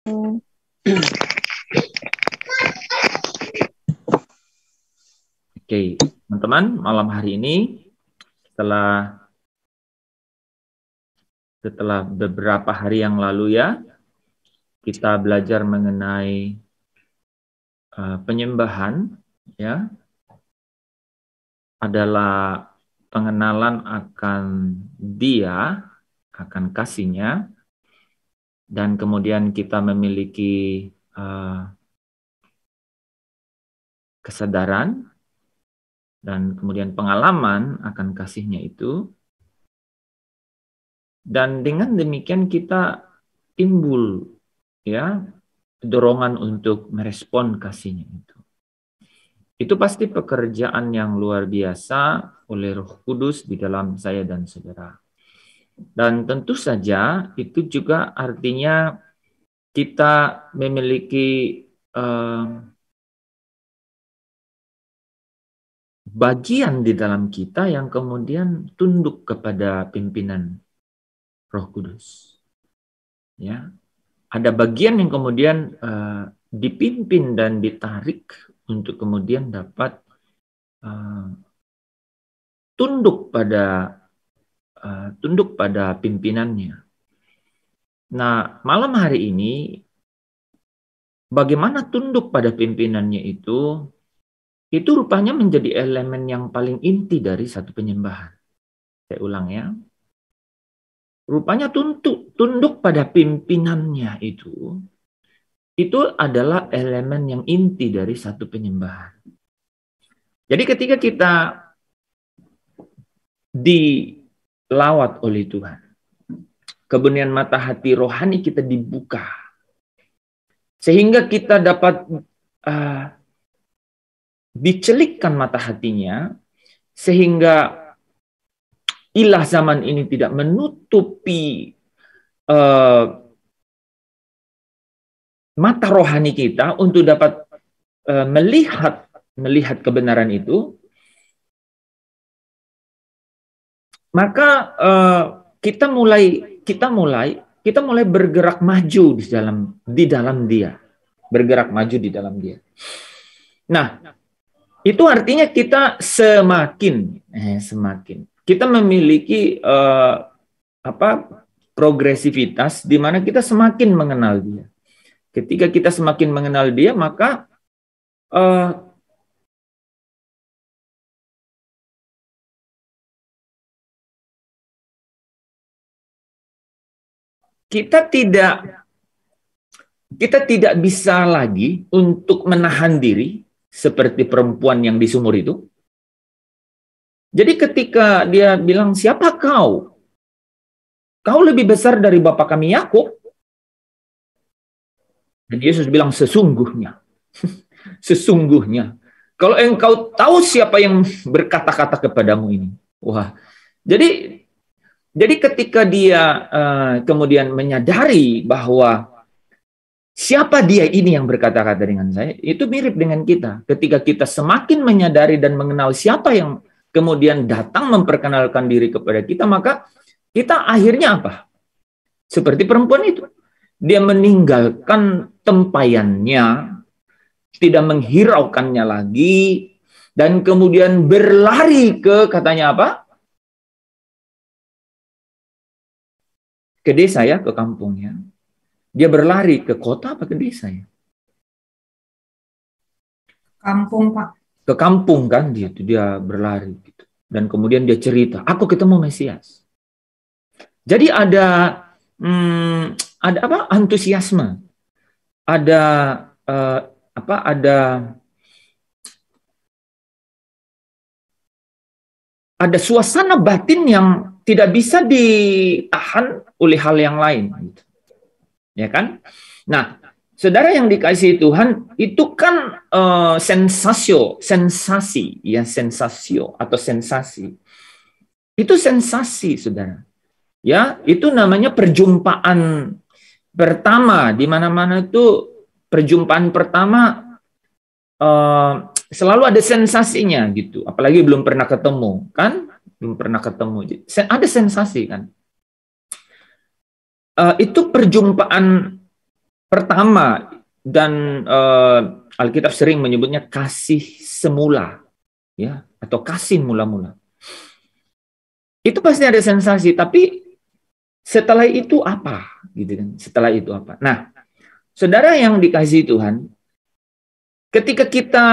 Oke, teman-teman, malam hari ini setelah beberapa hari yang lalu ya, kita belajar mengenai penyembahan ya, adalah pengenalan akan Dia, akan kasih-Nya, dan kemudian kita memiliki kesadaran dan kemudian pengalaman akan kasih-Nya itu. Dan dengan demikian kita timbul ya dorongan untuk merespon kasih-Nya itu. Itu pasti pekerjaan yang luar biasa oleh Roh Kudus di dalam saya dan saudara. Dan tentu saja itu juga artinya kita memiliki bagian di dalam kita yang kemudian tunduk kepada pimpinan Roh Kudus. Ya, ada bagian yang kemudian dipimpin dan ditarik untuk kemudian dapat tunduk pada pimpinannya. Nah, malam hari ini bagaimana tunduk pada pimpinannya itu rupanya menjadi elemen yang paling inti dari satu penyembahan. Saya ulang ya. Rupanya tunduk pada pimpinannya itu adalah elemen yang inti dari satu penyembahan. Jadi ketika kita dilawat oleh Tuhan, kebenaran mata hati rohani kita dibuka, sehingga kita dapat dicelikkan mata hatinya, sehingga ilah zaman ini tidak menutupi mata rohani kita untuk dapat melihat kebenaran itu, maka kita mulai bergerak maju di dalam Dia, bergerak maju di dalam Dia. Nah, itu artinya kita semakin kita memiliki progresivitas di mana kita semakin mengenal Dia. Ketika kita semakin mengenal Dia, maka kita tidak bisa lagi untuk menahan diri seperti perempuan yang di sumur itu. Jadi ketika dia bilang, "Siapa kau? Kau lebih besar dari bapa kami Yakub." Dan Yesus bilang, "Sesungguhnya." Sesungguhnya. Kalau engkau tahu siapa yang berkata-kata kepadamu ini. Wah. Jadi ketika dia kemudian menyadari bahwa siapa dia ini yang berkata-kata dengan saya, itu mirip dengan kita. Ketika kita semakin menyadari dan mengenal siapa yang kemudian datang memperkenalkan diri kepada kita, maka kita akhirnya apa? Seperti perempuan itu. Dia meninggalkan tempayannya, tidak menghiraukannya lagi, dan kemudian berlari ke, katanya apa? Ke desa ya, ke kampungnya. Dia berlari ke kota apa ke desa ya? Kampung, Pak. Ke kampung kan, dia berlari gitu. Dan kemudian dia cerita, "Aku ketemu Mesias." Jadi ada antusiasme, ada suasana batin yang tidak bisa ditahan oleh hal yang lain, gitu. Ya kan? Nah, saudara yang dikasihi Tuhan, itu kan sensasi atau sensasi. Itu sensasi, saudara. Ya, itu namanya perjumpaan pertama. Di mana-mana itu perjumpaan pertama selalu ada sensasinya gitu. Apalagi belum pernah ketemu, kan? Belum pernah ketemu. Ada sensasi kan? Itu perjumpaan pertama, dan Alkitab sering menyebutnya kasih semula, ya, atau kasih mula-mula. Itu pasti ada sensasi, tapi setelah itu apa, gitu kan? Setelah itu apa? Nah, saudara yang dikasihi Tuhan, ketika kita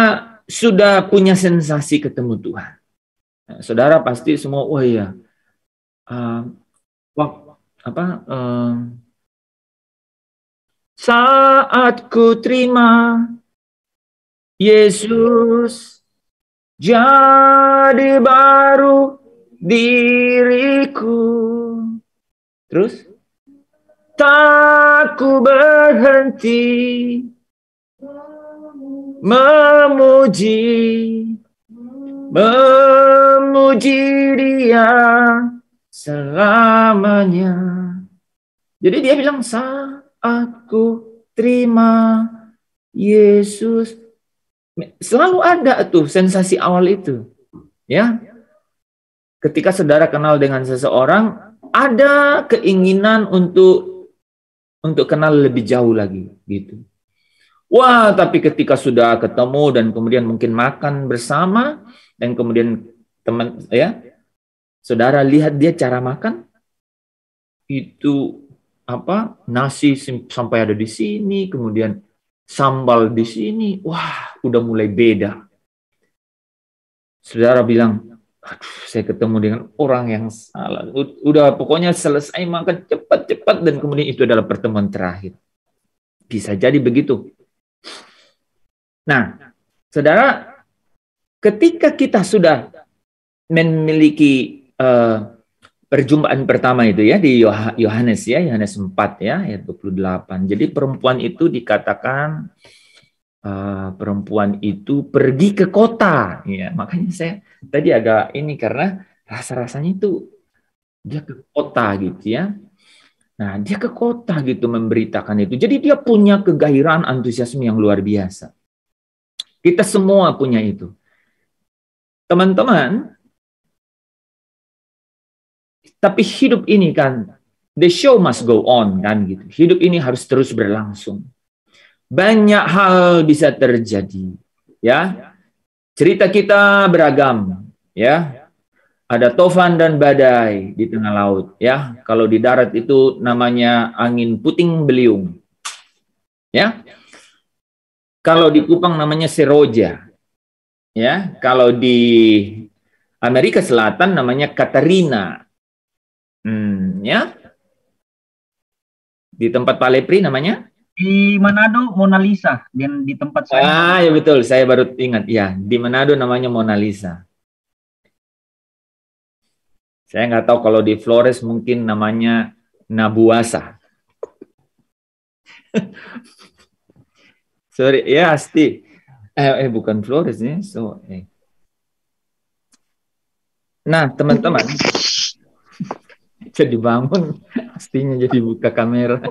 sudah punya sensasi ketemu Tuhan, nah, saudara pasti semua, wah ya, saat ku terima Yesus jadi baru diriku. Terus, tak ku berhenti memuji Dia selamanya. Jadi dia bilang, saat ku terima Yesus. Selalu ada tuh sensasi awal itu, ya. Ketika saudara kenal dengan seseorang, ada keinginan untuk kenal lebih jauh lagi, gitu. Wah, tapi ketika sudah ketemu dan kemudian mungkin makan bersama dan kemudian teman, ya, saudara lihat dia cara makan itu apa? Nasi sampai ada di sini, kemudian sambal di sini, wah, udah mulai beda. Saudara bilang, aduh, saya ketemu dengan orang yang salah. Udah pokoknya selesai makan cepat-cepat dan kemudian itu adalah pertemuan terakhir. Bisa jadi begitu. Nah, saudara, ketika kita sudah memiliki perjumpaan pertama itu ya di Yohanes 4 ya ayat 28. Jadi perempuan itu dikatakan perempuan itu pergi ke kota, ya. Makanya saya tadi agak ini karena rasa-rasanya itu dia ke kota gitu ya. Nah, dia ke kota gitu memberitakan itu. Jadi dia punya kegairahan, antusiasme yang luar biasa. Kita semua punya itu. Teman-teman, tapi hidup ini kan, the show must go on kan gitu. Hidup ini harus terus berlangsung. Banyak hal bisa terjadi, ya. Cerita kita beragam, ya. Ada tofan dan badai di tengah laut, ya. Kalau di darat itu namanya angin puting beliung, ya. Kalau di Kupang namanya seroja, ya. Kalau di Amerika Selatan namanya Katrina, ya. Di tempat Pak Lepri namanya? Di Manado Mona Lisa, dan di tempat saya. Ya betul, saya baru ingat. Ya, di Manado namanya Mona Lisa. Saya nggak tahu kalau di Flores mungkin namanya Nabuasa. Sorry, ya pasti. Bukan Flores nih. Nah, teman-teman, jadi bangun, pastinya jadi buka kamera.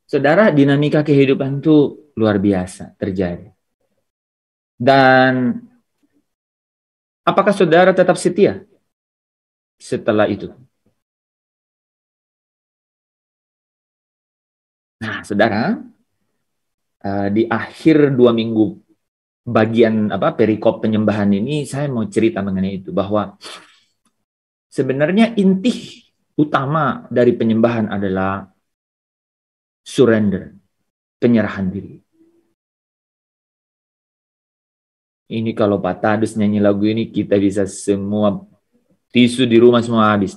Saudara, dinamika kehidupan itu luar biasa terjadi. Dan apakah saudara tetap setia setelah itu? Nah, saudara, di akhir 2 minggu bagian perikop penyembahan ini, saya mau cerita mengenai itu, bahwa sebenarnya inti utama dari penyembahan adalah surrender, penyerahan diri. Ini kalau Pak Tadus nyanyi lagu ini, kita bisa semua tisu di rumah semua habis.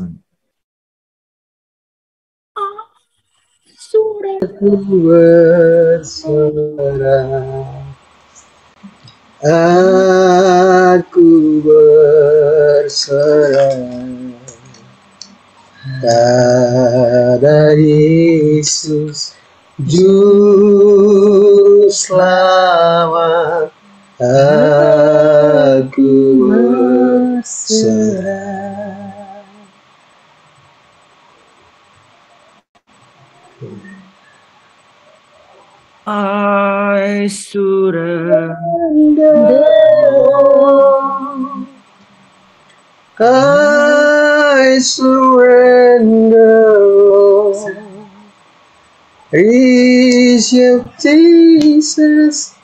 Aku berserah, aku berserah pada Yesus Juru Selamat. Aku berserah. I surrender. I surrender, Lord. Praise you, Jesus.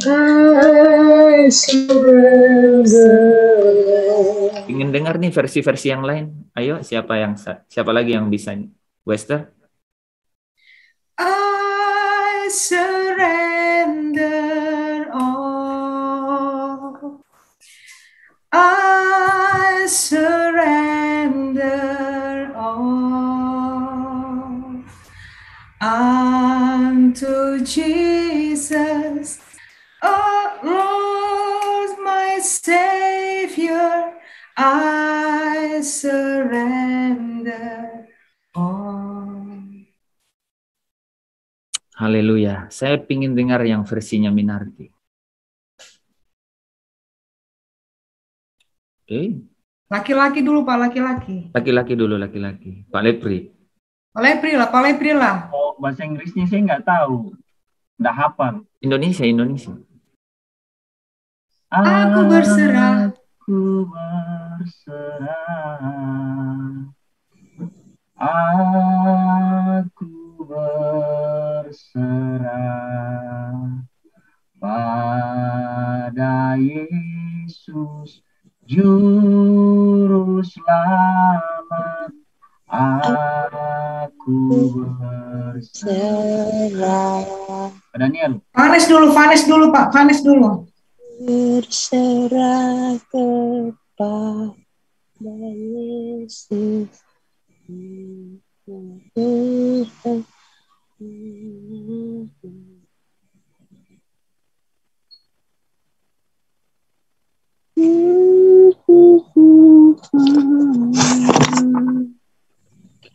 I surrender. Ingin dengar nih versi-versi yang lain. Ayo, siapa lagi yang bisa? Wester? I surrender all. I surrender all unto Jesus, oh Lord, my Savior. I surrender all. Haleluya. Saya ingin dengar yang versinya Minarti. Oke. Laki-laki dulu Pak, laki-laki. Laki-laki dulu, laki-laki. Pak Lepri. Pak Lepri lah. Oh, bahasa Inggrisnya saya nggak tahu. Nggak hafal. Indonesia. Aku berserah. Aku berserah. Aku berserah pada Yesus Juru Selamat. Aku berserah. Pak Daniel. Vanes dulu Pak, Vanes dulu. Berserah kepada Yesus.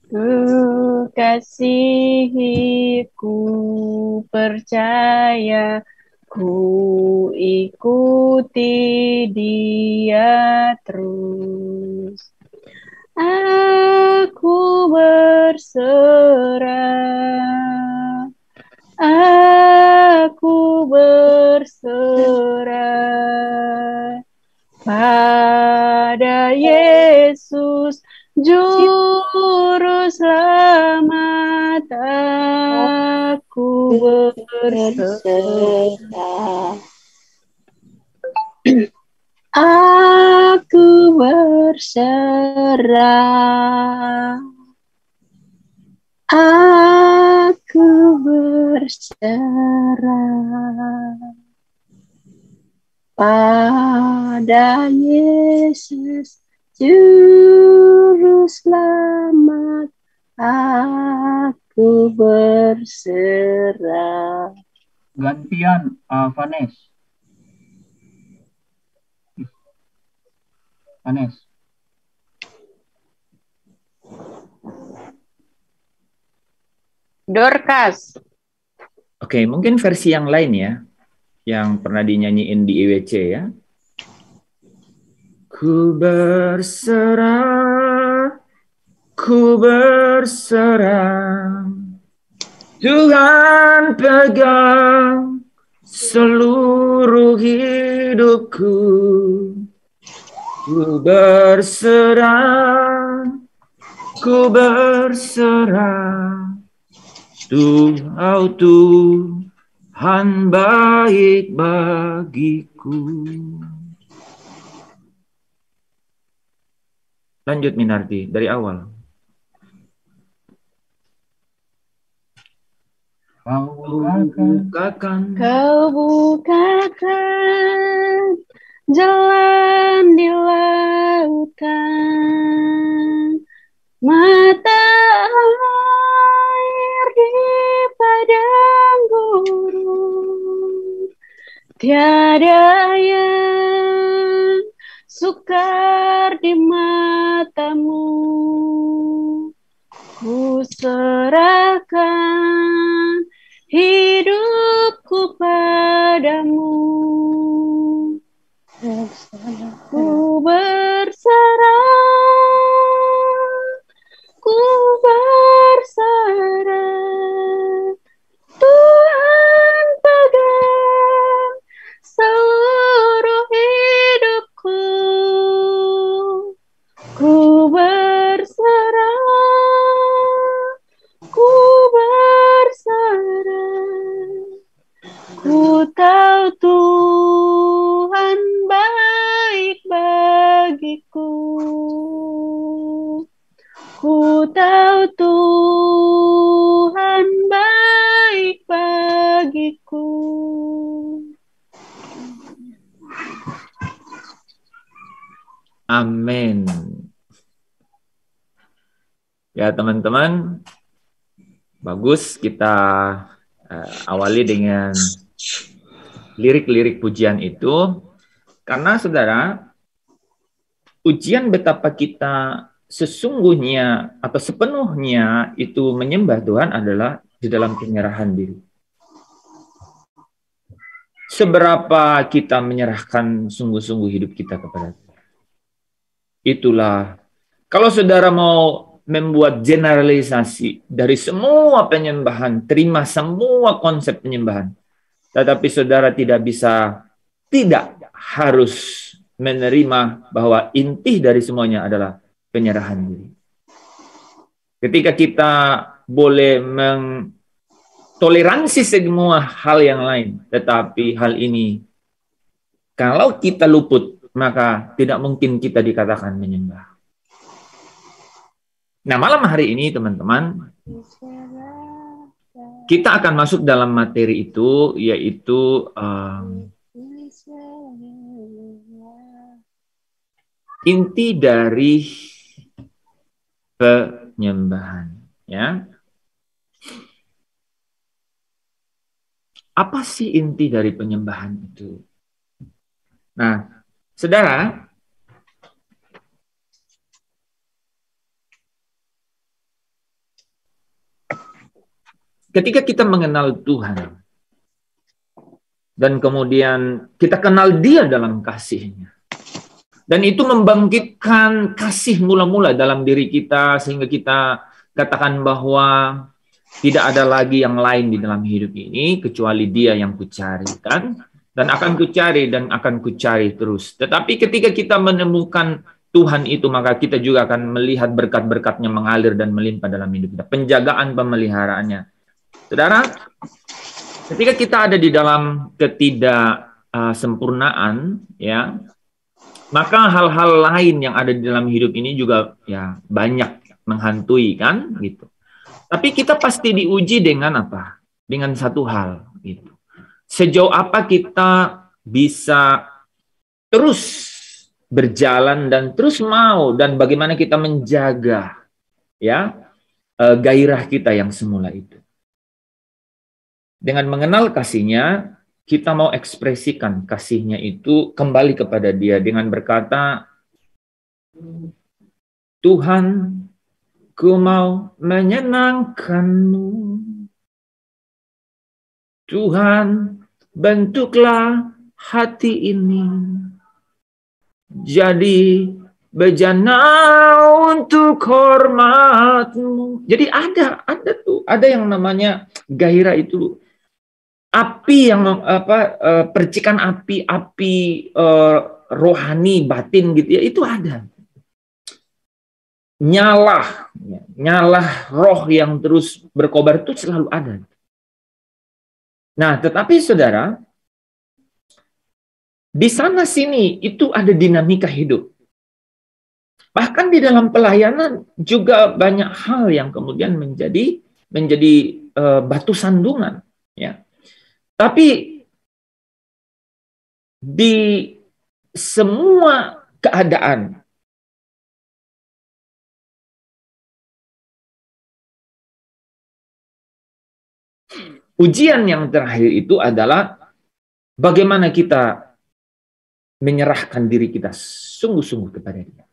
Ku kasihiku percaya, ku ikuti dia terus. Aku berserah, aku berserah pada Yesus Juru Selamat. Aku berserah. Aku berserah. Aku berserah pada Yesus Juru Selamat. Aku berserah. Gantian Vanes. Dorcas. Oke, mungkin versi yang lain ya, yang pernah dinyanyiin di IWC ya. Ku berserah, Tuhan pegang seluruh hidupku. Ku berserah, Tuhan baik bagiku. Lanjut Minarti, dari awal. Kau bukakan jalan di lautan, mata air di padang gurun. Tiada yang sukar di matamu. Ku serahkan hidupku padamu. Ku berserah, Tuhan pegang seluruh hidupku. Ku berserah, Ku tahu Tuhan baik bagiku. Amin. Ya teman-teman, bagus kita awali dengan lirik-lirik pujian itu. Karena saudara, ujian betapa kita sesungguhnya atau sepenuhnya itu menyembah Tuhan adalah di dalam penyerahan diri. Seberapa kita menyerahkan sungguh-sungguh hidup kita kepada Tuhan. Itulah, kalau saudara mau membuat generalisasi dari semua penyembahan, terima semua konsep penyembahan, tetapi saudara tidak harus menerima bahwa inti dari semuanya adalah penyerahan diri. Ketika kita boleh mengtoleransi semua hal yang lain, tetapi hal ini, kalau kita luput, maka tidak mungkin kita dikatakan menyembah. Nah, malam hari ini, teman-teman, kita akan masuk dalam materi itu, yaitu inti dari penyembahan, ya. Apa sih inti dari penyembahan itu? Nah, saudara, ketika kita mengenal Tuhan dan kemudian kita kenal Dia dalam kasih-Nya, dan itu membangkitkan kasih mula-mula dalam diri kita sehingga kita katakan bahwa tidak ada lagi yang lain di dalam hidup ini kecuali Dia yang kucari, kan? Dan akan kucari terus. Tetapi ketika kita menemukan Tuhan itu, maka kita juga akan melihat berkat-berkat-Nya mengalir dan melimpah dalam hidup kita. Penjagaan pemeliharaannya. Saudara, ketika kita ada di dalam ketidaksempurnaan, ya, maka hal-hal lain yang ada di dalam hidup ini juga ya banyak menghantui, kan, gitu. Tapi kita pasti diuji dengan apa? Dengan satu hal, gitu. Sejauh apa kita bisa terus berjalan dan terus mau, dan bagaimana kita menjaga ya gairah kita yang semula itu. Dengan mengenal kasih-Nya, kita mau ekspresikan kasih-Nya itu kembali kepada Dia dengan berkata, Tuhan, ku mau menyenangkan-Mu. Tuhan, bentuklah hati ini jadi bejana untuk hormat-Mu. Jadi ada yang namanya gairah itu, api yang percikan api rohani batin gitu ya, itu ada. Nyala roh yang terus berkobar itu selalu ada. Nah, tetapi saudara, di sana sini itu ada dinamika hidup. Bahkan di dalam pelayanan juga banyak hal yang kemudian menjadi batu sandungan, ya. Tapi di semua keadaan ujian yang terakhir itu adalah bagaimana kita menyerahkan diri kita sungguh-sungguh kepada Dia.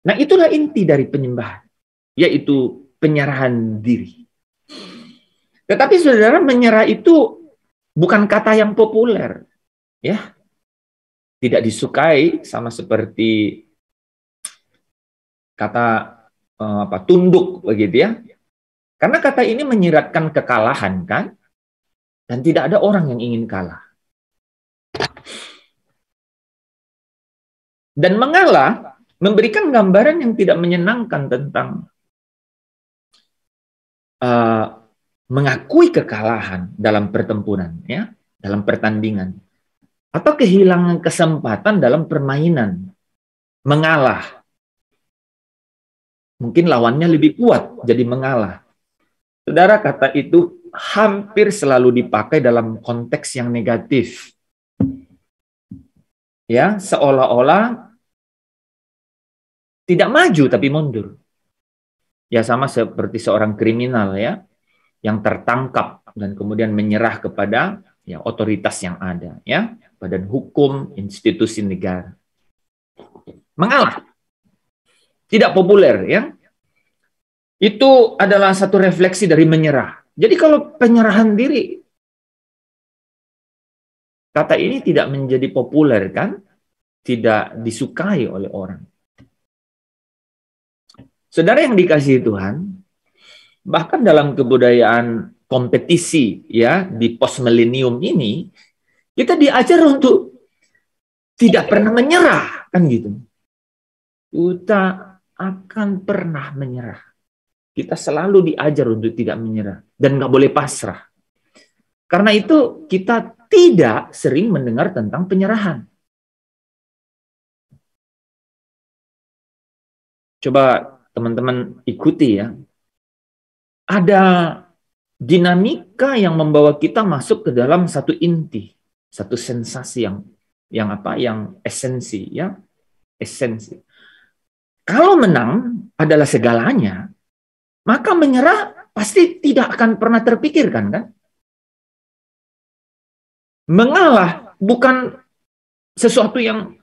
Nah, itulah inti dari penyembahan, yaitu penyerahan diri. Tetapi saudara, menyerah itu bukan kata yang populer, ya. Tidak disukai, sama seperti kata tunduk begitu ya. Karena kata ini menyiratkan kekalahan, kan? Dan tidak ada orang yang ingin kalah. Dan mengalah memberikan gambaran yang tidak menyenangkan tentang mengakui kekalahan dalam pertempuran, ya, dalam pertandingan, atau kehilangan kesempatan dalam permainan, mengalah. mungkin lawannya lebih kuat, jadi mengalah. Saudara, kata itu hampir selalu dipakai dalam konteks yang negatif. Ya, seolah-olah tidak maju tapi mundur. Ya, sama seperti seorang kriminal ya, yang tertangkap dan kemudian menyerah kepada ya otoritas yang ada, ya, badan hukum, institusi negara. Mengalah. Tidak populer, ya. Itu adalah satu refleksi dari menyerah. Jadi kalau penyerahan diri, kata ini tidak menjadi populer, kan? Tidak disukai oleh orang. Saudara yang dikasihi Tuhan, bahkan dalam kebudayaan kompetisi ya di post milenium ini, kita diajar untuk tidak pernah menyerah, kan gitu. Kita akan pernah menyerah. Kita selalu diajar untuk tidak menyerah dan nggak boleh pasrah. Karena itu kita tidak sering mendengar tentang penyerahan. Coba teman-teman ikuti ya. Ada dinamika yang membawa kita masuk ke dalam satu inti, satu sensasi yang esensi ya, esensi. Kalau menang adalah segalanya, maka menyerah pasti tidak akan pernah terpikirkan, kan? Mengalah bukan sesuatu yang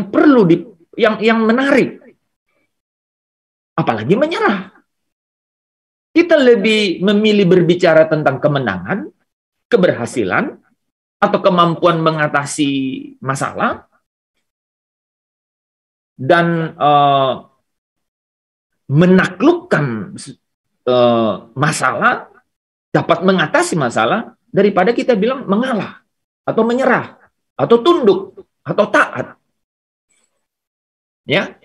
perlu yang menarik. Apalagi menyerah. Kita lebih memilih berbicara tentang kemenangan, keberhasilan, atau kemampuan mengatasi masalah, dan menaklukkan masalah, dapat mengatasi masalah, daripada kita bilang mengalah, atau menyerah, atau tunduk, atau taat. Ya,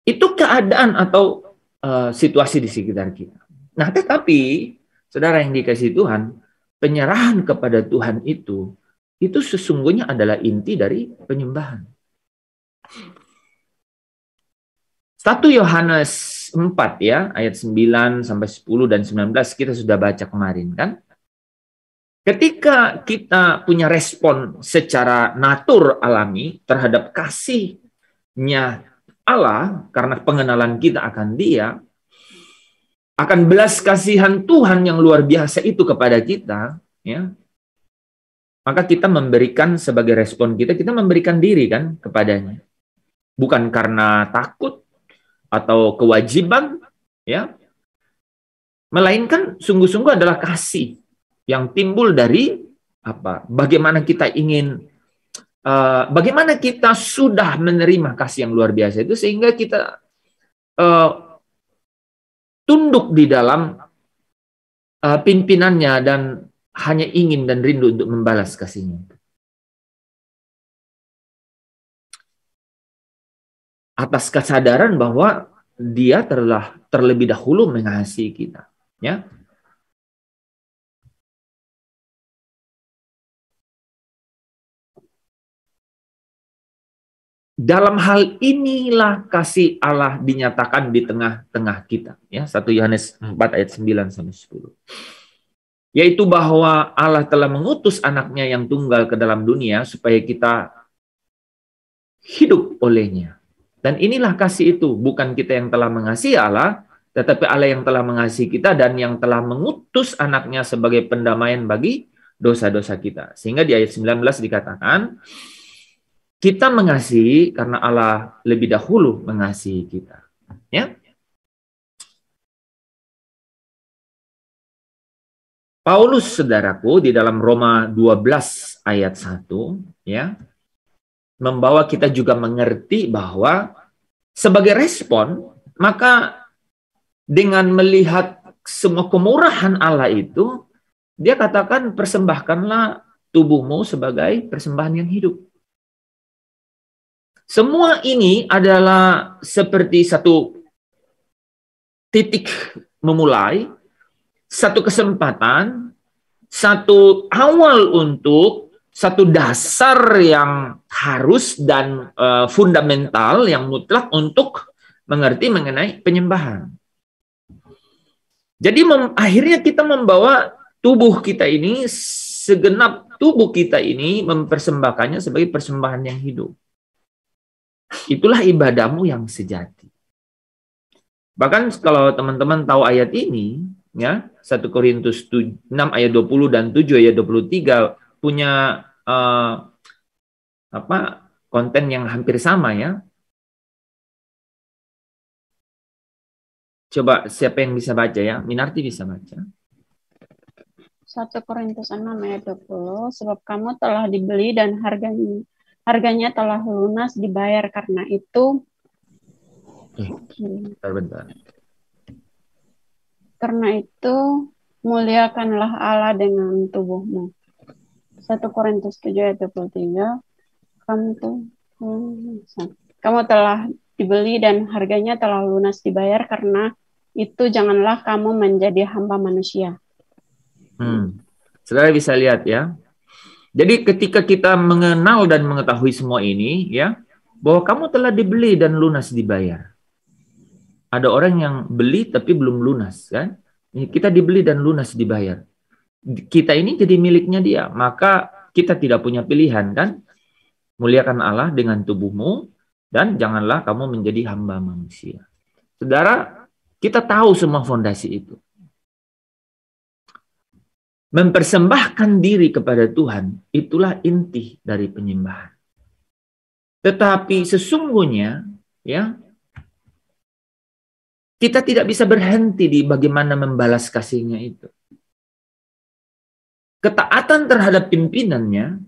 itu keadaan atau situasi di sekitar kita. Nah, tetapi, saudara yang dikasihi Tuhan, penyerahan kepada Tuhan itu sesungguhnya adalah inti dari penyembahan. 1 Yohanes 4 ya, ayat 9 sampai 10 dan 19 kita sudah baca kemarin, kan? Ketika kita punya respon secara natur alami terhadap kasihnya Allah, karena pengenalan kita akan Dia, akan belas kasihan Tuhan yang luar biasa itu kepada kita, ya, maka kita memberikan sebagai respon kita memberikan diri kan kepadanya. Bukan karena takut atau kewajiban, ya, melainkan sungguh-sungguh adalah kasih yang timbul dari apa? Bagaimana kita ingin, bagaimana kita sudah menerima kasih yang luar biasa itu sehingga kita tunduk di dalam pimpinannya dan hanya ingin dan rindu untuk membalas kasihnya. Atas kesadaran bahwa Dia telah terlebih dahulu mengasihi kita, ya. Dalam hal inilah kasih Allah dinyatakan di tengah-tengah kita, ya. 1 Yohanes 4 ayat 9 sampai 10. Yaitu bahwa Allah telah mengutus anaknya yang tunggal ke dalam dunia supaya kita hidup olehnya. Dan inilah kasih itu, bukan kita yang telah mengasihi Allah, tetapi Allah yang telah mengasihi kita dan yang telah mengutus anaknya sebagai pendamaian bagi dosa-dosa kita. Sehingga di ayat 19 dikatakan, kita mengasihi karena Allah lebih dahulu mengasihi kita. Ya. Paulus, saudaraku, di dalam Roma 12 ayat 1, ya, membawa kita juga mengerti bahwa sebagai respon, maka dengan melihat semua kemurahan Allah itu, dia katakan persembahkanlah tubuhmu sebagai persembahan yang hidup. Semua ini adalah seperti satu titik memulai, satu kesempatan, satu awal untuk satu dasar yang harus dan fundamental yang mutlak untuk mengerti mengenai penyembahan. Jadi akhirnya kita membawa tubuh kita ini, segenap tubuh kita ini mempersembahkannya sebagai persembahan yang hidup. Itulah ibadahmu yang sejati. Bahkan kalau teman-teman tahu ayat ini, ya 1 Korintus 6 ayat 20 dan 7 ayat 23 punya konten yang hampir sama ya. Coba siapa yang bisa baca ya? Minarti bisa baca. 1 Korintus 6 ayat 20, sebab kamu telah dibeli dan harganya telah lunas dibayar, karena itu Bentar. karena itu muliakanlah Allah dengan tubuhmu. 1 Korintus 7 ayat 23, kamu telah dibeli dan harganya telah lunas dibayar, karena itu janganlah kamu menjadi hamba manusia. Saudara bisa lihat ya. Jadi ketika kita mengenal dan mengetahui semua ini ya, bahwa kamu telah dibeli dan lunas dibayar. Ada orang yang beli tapi belum lunas kan? Kita dibeli dan lunas dibayar. Kita ini jadi miliknya dia, maka kita tidak punya pilihan kan? Muliakan Allah dengan tubuhmu dan janganlah kamu menjadi hamba manusia. Saudara, kita tahu semua fondasi itu. Mempersembahkan diri kepada Tuhan, itulah inti dari penyembahan. Tetapi sesungguhnya, ya, kita tidak bisa berhenti di bagaimana membalas kasihnya itu. Ketaatan terhadap pimpinannya,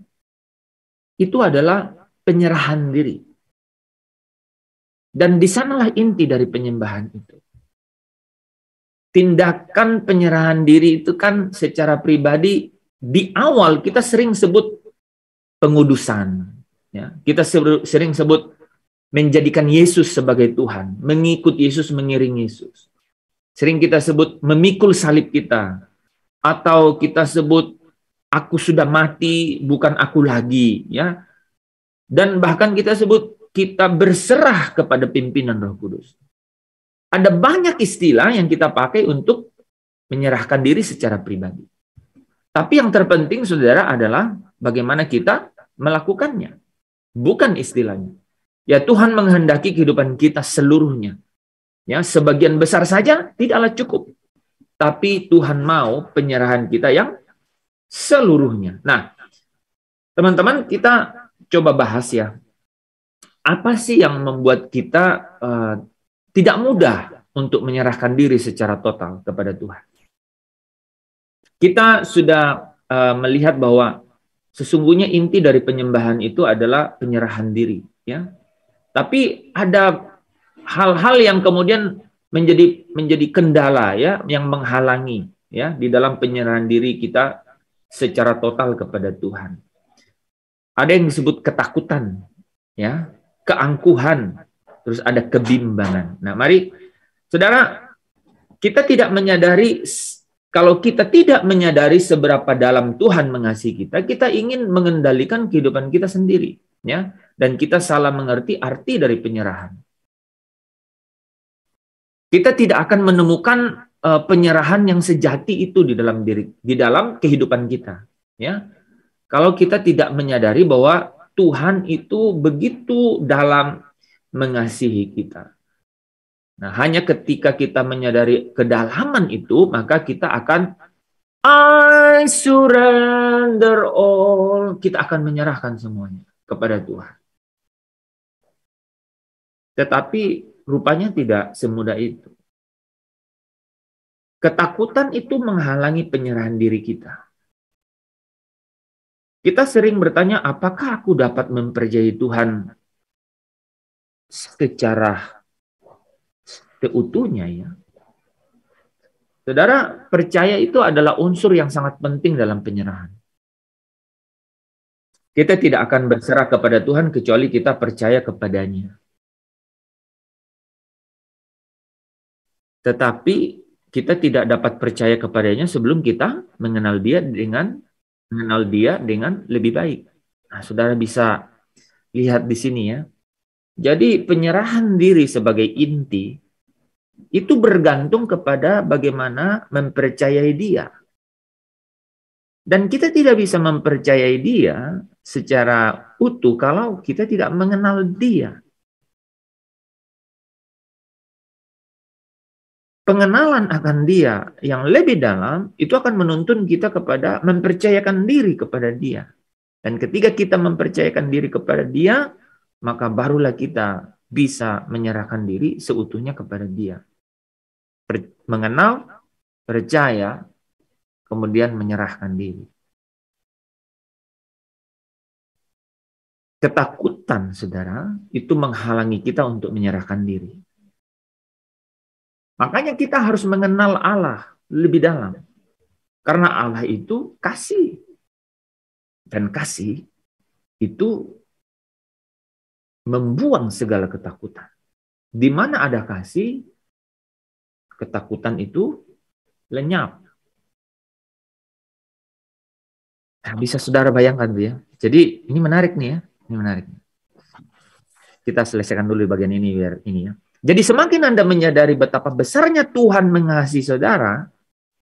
itu adalah penyerahan diri. Dan di sanalah inti dari penyembahan itu. Tindakan penyerahan diri itu kan secara pribadi di awal kita sering sebut pengudusan, ya. Kita sering sebut menjadikan Yesus sebagai Tuhan, mengikut Yesus, mengiring Yesus. Sering kita sebut memikul salib kita, atau kita sebut aku sudah mati, bukan aku lagi, ya. Dan bahkan kita sebut kita berserah kepada pimpinan Roh Kudus. Ada banyak istilah yang kita pakai untuk menyerahkan diri secara pribadi. Tapi yang terpenting, saudara, adalah bagaimana kita melakukannya. Bukan istilahnya. Ya, Tuhan menghendaki kehidupan kita seluruhnya. Ya, sebagian besar saja tidaklah cukup. Tapi Tuhan mau penyerahan kita yang seluruhnya. Nah, teman-teman, kita coba bahas ya. Apa sih yang membuat kita tidak mudah untuk menyerahkan diri secara total kepada Tuhan? Kita sudah melihat bahwa sesungguhnya inti dari penyembahan itu adalah penyerahan diri, ya. Tapi ada hal-hal yang kemudian menjadi kendala, ya, yang menghalangi, ya, di dalam penyerahan diri kita secara total kepada Tuhan. Ada yang disebut ketakutan, ya, keangkuhan, terus ada kebimbangan. Nah, mari, saudara, kita tidak menyadari, kalau kita tidak menyadari seberapa dalam Tuhan mengasihi kita, kita ingin mengendalikan kehidupan kita sendiri, ya, dan kita salah mengerti arti dari penyerahan. Kita tidak akan menemukan penyerahan yang sejati itu di dalam kehidupan kita, ya. Kalau kita tidak menyadari bahwa Tuhan itu begitu dalam mengasihi kita. Nah, hanya ketika kita menyadari kedalaman itu, maka kita akan I surrender all. Kita akan menyerahkan semuanya kepada Tuhan. Tetapi rupanya tidak semudah itu. Ketakutan itu menghalangi penyerahan diri kita. Kita sering bertanya, apakah aku dapat mempercayai Tuhan secara seutuhnya, ya? Saudara, percaya itu adalah unsur yang sangat penting dalam penyerahan. Kita tidak akan berserah kepada Tuhan kecuali kita percaya kepadanya. Tetapi kita tidak dapat percaya kepadanya sebelum kita mengenal dia dengan lebih baik. Nah, saudara bisa lihat di sini, ya. Jadi penyerahan diri sebagai inti itu bergantung kepada bagaimana mempercayai dia. Dan kita tidak bisa mempercayai dia secara utuh kalau kita tidak mengenal dia. Pengenalan akan dia yang lebih dalam itu akan menuntun kita kepada mempercayakan diri kepada dia. Dan ketika kita mempercayakan diri kepada dia, maka barulah kita bisa menyerahkan diri seutuhnya kepada dia. Mengenal, percaya, kemudian menyerahkan diri. Ketakutan, saudara, itu menghalangi kita untuk menyerahkan diri. Makanya kita harus mengenal Allah lebih dalam. Karena Allah itu kasih. Dan kasih itu membuang segala ketakutan. Di mana ada kasih, ketakutan itu lenyap. Nah, bisa saudara bayangkan tuh ya. Jadi ini menarik nih ya. Ini menarik. Kita selesaikan dulu bagian ini biar ini ya. Jadi semakin Anda menyadari betapa besarnya Tuhan mengasihi saudara,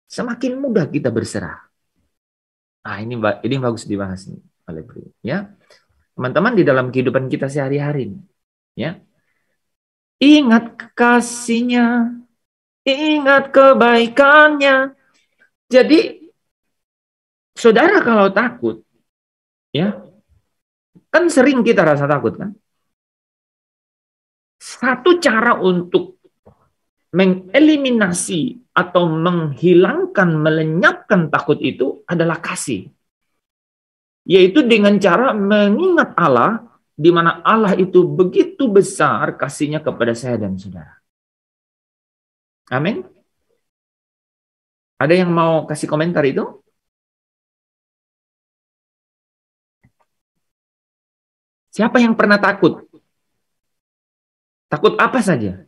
semakin mudah kita berserah. Nah, ini bagus dibahas nih, oleh Pri, ya. Teman-teman di dalam kehidupan kita sehari-hari, ya. Ingat kasih-Nya, ingat kebaikannya. Jadi saudara kalau takut, ya, kan sering kita rasa takut kan? Satu cara untuk mengeliminasi atau menghilangkan, melenyapkan takut itu adalah kasih. Yaitu dengan cara mengingat Allah, di mana Allah itu begitu besar kasihnya kepada saya dan saudara. Amin. Ada yang mau kasih komentar itu? Siapa yang pernah takut? Takut apa saja?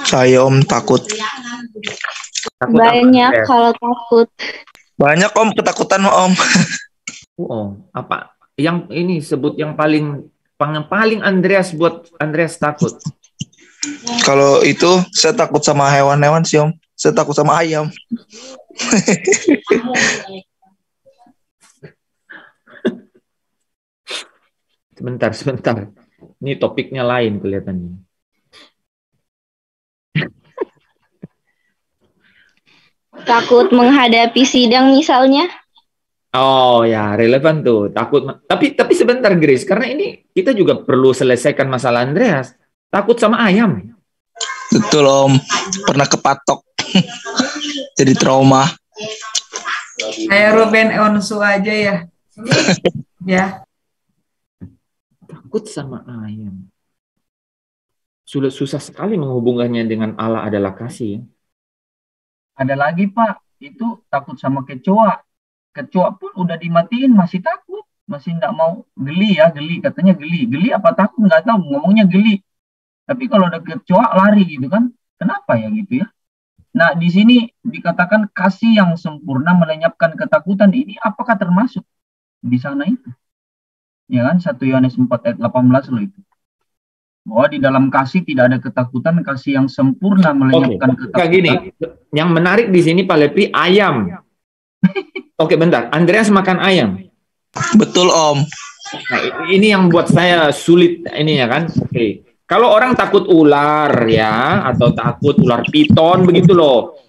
Saya Om takut. Takut Banyak apa? kalau takut. Banyak Om ketakutan Om. Oh, apa? Yang ini sebut yang paling Andreas buat Andreas takut. Kalau itu saya takut sama hewan-hewan sih Om. Saya takut sama ayam. Sebentar. Ini topiknya lain kelihatannya. Takut menghadapi sidang misalnya. Oh ya, relevan tuh. Takut. Tapi sebentar Grace, karena ini kita juga perlu selesaikan masalah Andreas. Takut sama ayam. Betul Om. Pernah kepatok. Jadi trauma. Kayak Ruben Onsu aja ya. Ya. Takut sama ayam. Sudah susah sekali menghubungkannya dengan Allah adalah kasih. Ya. Ada lagi Pak, itu takut sama kecoa. Kecoa pun udah dimatiin masih takut, masih nggak mau. Geli katanya geli. Geli apa takut nggak tahu, ngomongnya geli. Tapi kalau ada kecoa lari gitu kan, kenapa ya gitu ya? Nah di sini dikatakan kasih yang sempurna melenyapkan ketakutan, ini apakah termasuk di sana itu? Ya kan 1 Yohanes 4 ayat 18 loh itu. Bahwa di dalam kasih tidak ada ketakutan, kasih yang sempurna melenyapkan ketakutan. Kayak gini, yang menarik di sini Pak Lepri, ayam. Oke, bentar. Andreas makan ayam. Betul Om. Nah, ini yang buat saya sulit ini ya kan. Oke. Kalau orang takut ular ya, atau takut ular piton begitu loh.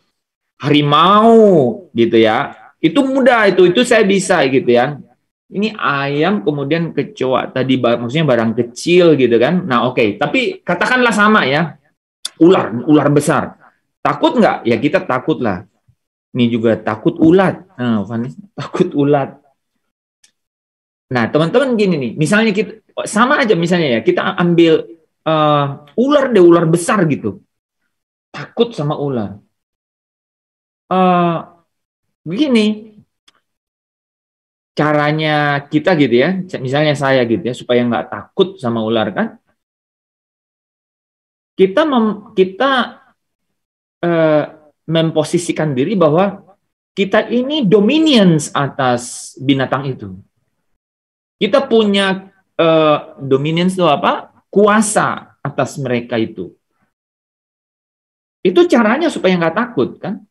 Harimau gitu ya. Itu mudah itu saya bisa gitu ya. Ini ayam kemudian kecoa tadi maksudnya barang kecil gitu kan. Nah, oke. Tapi katakanlah sama ya. Ular besar. Takut nggak? Ya kita takut lah. Ini juga takut ulat. Nah, takut ulat. Nah, teman-teman gini nih. Misalnya kita sama aja misalnya ya. Kita ambil ular besar gitu. Takut sama ular. Begini. Caranya kita gitu ya, misalnya saya gitu ya, supaya nggak takut sama ular kan, kita memposisikan diri bahwa kita ini dominions atas binatang itu. Kita punya dominance itu apa? Kuasa atas mereka itu. Itu caranya supaya nggak takut, kan?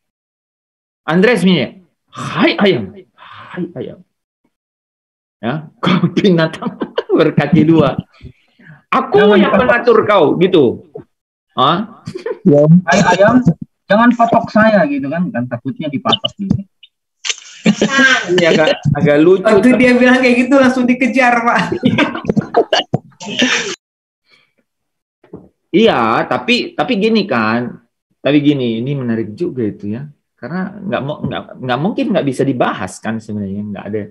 Andreas misalnya, hai ayam. Ya, kau binatang berkaki dua. Aku yang mengatur kau, gitu. Hai ayam, jangan patok saya gitu kan takutnya dipatok gitu. Ini agak lucu. Waktu dia bilang kayak gitu langsung dikejar, Pak. Iya, tapi gini kan, ini menarik juga itu ya, karena nggak mungkin nggak bisa dibahas kan sebenarnya, nggak ada.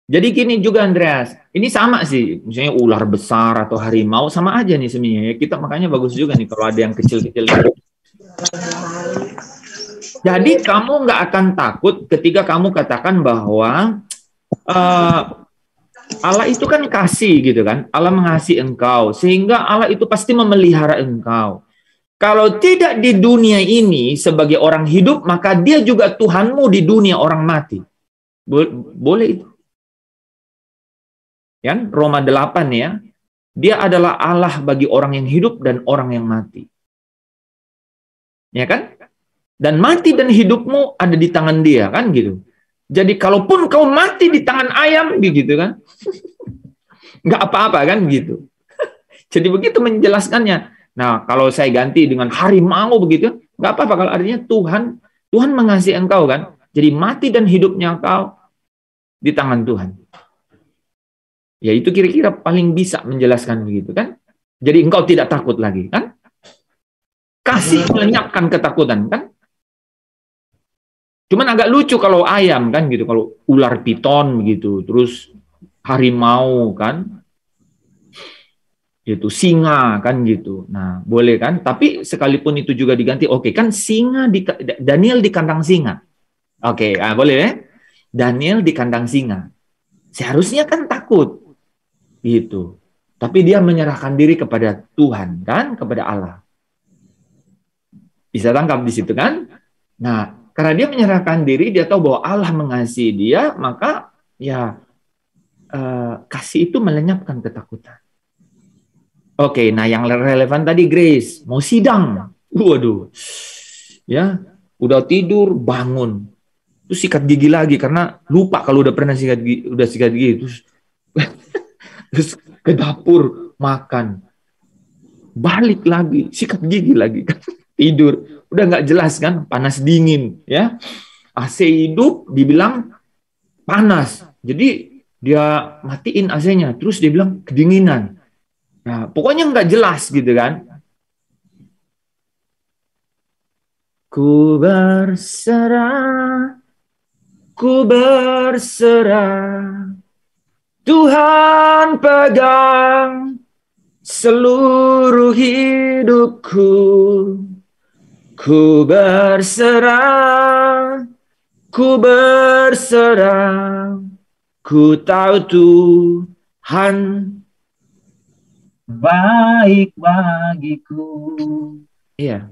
Jadi gini juga Andreas, ini sama sih, misalnya ular besar atau harimau sama aja nih sebenarnya. Kita makanya bagus juga nih kalau ada yang kecil-kecil. Jadi kamu nggak akan takut ketika kamu katakan bahwa Allah itu kan kasih gitu kan, Allah mengasihi engkau, sehingga Allah itu pasti memelihara engkau. Kalau tidak di dunia ini sebagai orang hidup, maka dia juga Tuhanmu di dunia orang mati. Boleh itu. Ya, Roma 8 ya, dia adalah Allah bagi orang yang hidup dan orang yang mati. Ya kan? Dan mati dan hidupmu ada di tangan dia, kan gitu. Jadi kalaupun kau mati di tangan ayam, gitu kan, nggak apa-apa kan gitu. Jadi begitu menjelaskannya. Nah, kalau saya ganti dengan harimau begitu, nggak apa-apa. Kalau artinya Tuhan mengasihi engkau kan. Jadi mati dan hidupnya engkau di tangan Tuhan. Ya itu kira-kira paling bisa menjelaskan begitu kan. Jadi engkau tidak takut lagi kan. Kasih melenyapkan ketakutan kan. Cuman agak lucu kalau ayam kan gitu, kalau ular piton begitu, terus harimau kan, itu singa kan gitu. Nah boleh kan? Tapi sekalipun itu juga diganti, oke kan singa Daniel di kandang singa, oke, boleh ya? Daniel di kandang singa, seharusnya kan takut gitu. Tapi dia menyerahkan diri kepada Tuhan kan, kepada Allah. Bisa tangkap di situ kan? Nah. Karena dia menyerahkan diri, dia tahu bahwa Allah mengasihi dia, maka ya kasih itu melenyapkan ketakutan. Oke, nah yang relevan tadi Grace, mau sidang, waduh, ya udah tidur bangun, terus sikat gigi lagi karena lupa kalau udah pernah sikat gigi, terus ke dapur makan, balik lagi sikat gigi lagi, tidur. Udah nggak jelas kan, panas dingin ya, AC hidup dibilang panas, jadi dia matiin AC-nya, terus dia bilang kedinginan. Nah pokoknya nggak jelas gitu kan. Ku berserah, Tuhan pegang seluruh hidupku. Ku berserah, ku tahu Tuhan baik bagiku. Iya,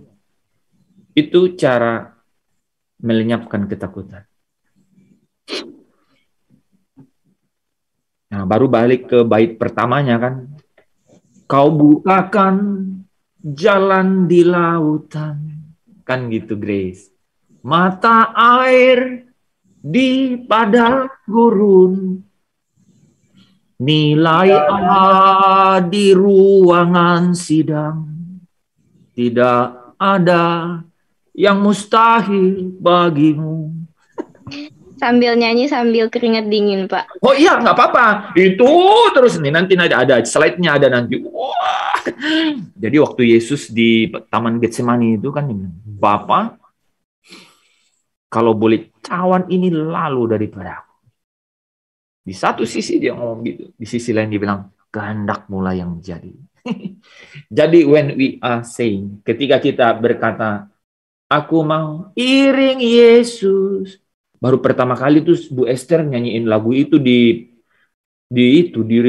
itu cara melenyapkan ketakutan. Nah, baru balik ke bait pertamanya kan. Kau bukakan jalan di lautan. Kan gitu Grace. Mata air di padang gurun. Nilai A di ruangan sidang. Tidak ada yang mustahil bagimu. Sambil nyanyi sambil keringat dingin, Pak. Oh iya, nggak apa-apa. Itu terus nih, nanti ada slide-nya ada nanti. Wah. Jadi waktu Yesus di Taman Getsemani itu kan, Bapa, kalau boleh cawan ini lalu daripada aku. Di satu sisi dia ngomong gitu, di sisi lain dia bilang, kehendak-Mu lah yang jadi. Jadi when we are saying, ketika kita berkata, aku mau iring Yesus, baru pertama kali tuh Bu Esther nyanyiin lagu itu di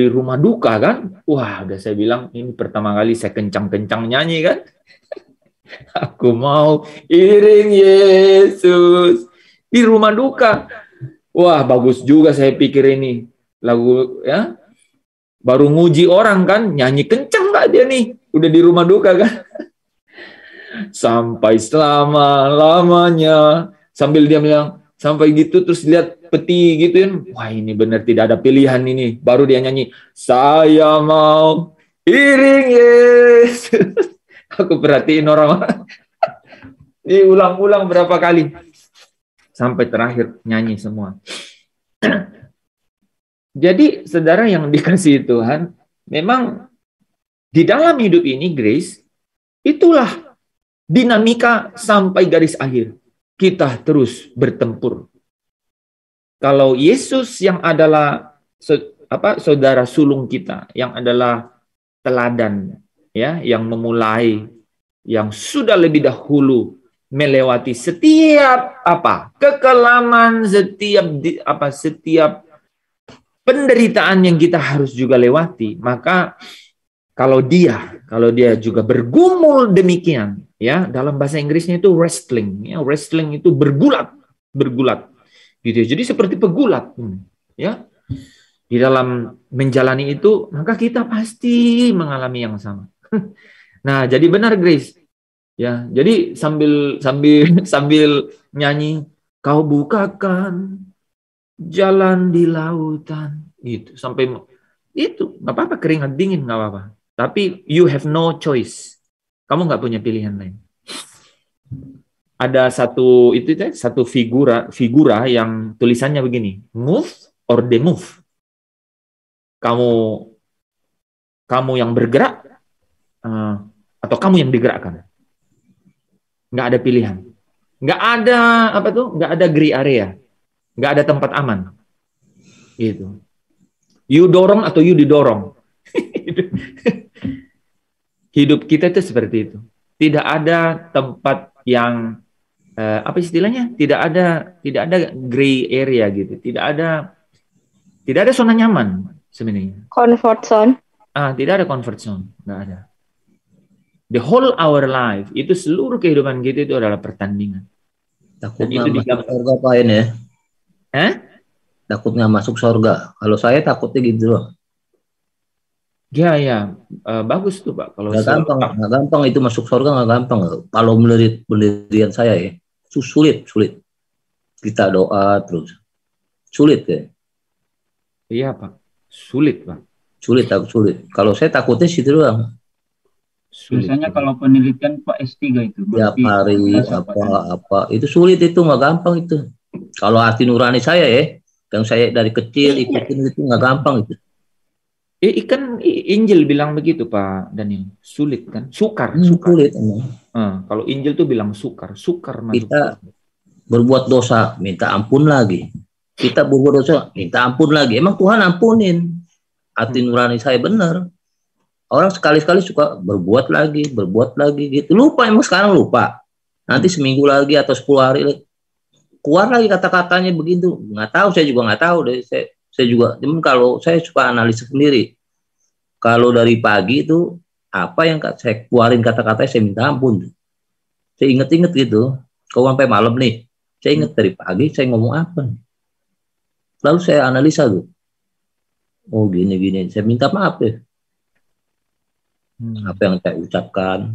rumah duka kan. Wah, udah saya bilang ini pertama kali saya kencang-kencang nyanyi kan. Aku mau iring Yesus di rumah duka. Wah, bagus juga saya pikir ini. lagu ya. Baru nguji orang kan, nyanyi kencang nggak dia nih? Udah di rumah duka kan? Sampai selama-lamanya. Sambil dia bilang, sampai gitu terus lihat peti gitu kan. Wah ini benar tidak ada pilihan ini. Baru dia nyanyi, saya mau iring Yesus. Aku perhatiin orang. Diulang-ulang berapa kali. Sampai terakhir nyanyi semua. Jadi, saudara yang dikasihi Tuhan, memang di dalam hidup ini, Grace, itulah dinamika sampai garis akhir. Kita terus bertempur. Kalau Yesus yang adalah saudara sulung kita, yang adalah teladan, ya, yang memulai, yang sudah lebih dahulu melewati setiap kekelaman, setiap penderitaan yang kita harus juga lewati, maka kalau dia juga bergumul demikian, ya, dalam bahasa Inggrisnya itu wrestling, ya, wrestling itu bergulat, gitu. Jadi seperti pegulat, ya, di dalam menjalani itu, maka kita pasti mengalami yang sama. Nah, jadi benar Grace, ya, jadi sambil nyanyi, kau bukakan jalan di lautan, itu sampai itu nggak apa-apa, keringat dingin nggak apa-apa, tapi you have no choice, kamu nggak punya pilihan lain. Ada satu figura yang tulisannya begini, move or demove, kamu yang bergerak atau kamu yang digerakkan, nggak ada pilihan, nggak ada gray area. Nggak ada tempat aman. Gitu. You dorong atau you didorong. Hidup kita itu seperti itu. Tidak ada tempat yang apa istilahnya? Tidak ada gray area gitu. Tidak ada zona nyaman sebenarnya. Comfort zone. Tidak ada comfort zone, nggak ada. The whole our life, itu seluruh kehidupan kita itu adalah pertandingan. Takut nggak masuk surga apain ya? Takut nggak masuk surga. Kalau saya takutnya gitu loh. Ya, bagus tuh Pak. Kalau nggak gampang itu masuk surga, nggak gampang. Kalau pendirian saya ya, sulit. Kita doa terus, sulit ya. Iya Pak, sulit Pak. Sulit. Kalau saya takutnya situ doang. Biasanya kalau penelitian Pak S3 itu. Tiap hari apa itu sulit, itu nggak gampang itu. Kalau hati nurani saya ya, yang saya dari kecil ikutin itu nggak gampang itu. Ikan Injil bilang begitu Pak Daniel, sulit kan, sukar. Sulit. Kalau Injil tuh bilang sukar masuk. Kita berbuat dosa, minta ampun lagi. Kita berbuat dosa, minta ampun lagi. Emang Tuhan ampunin. Hati nurani saya benar. Orang sekali-sekali suka berbuat lagi gitu. Lupa, emang sekarang lupa. Nanti seminggu lagi atau 10 hari lagi, keluar lagi kata-katanya begitu. Nggak tahu, saya juga nggak tahu deh. Saya juga, cuman kalau saya suka analisa sendiri. Kalau dari pagi itu, apa yang saya keluarin kata-katanya, saya minta ampun. Saya inget-inget gitu. Kalau sampai malam nih, saya inget dari pagi, saya ngomong apa. Lalu saya analisa tuh. Oh gini, saya minta maaf ya. Apa yang saya ucapkan.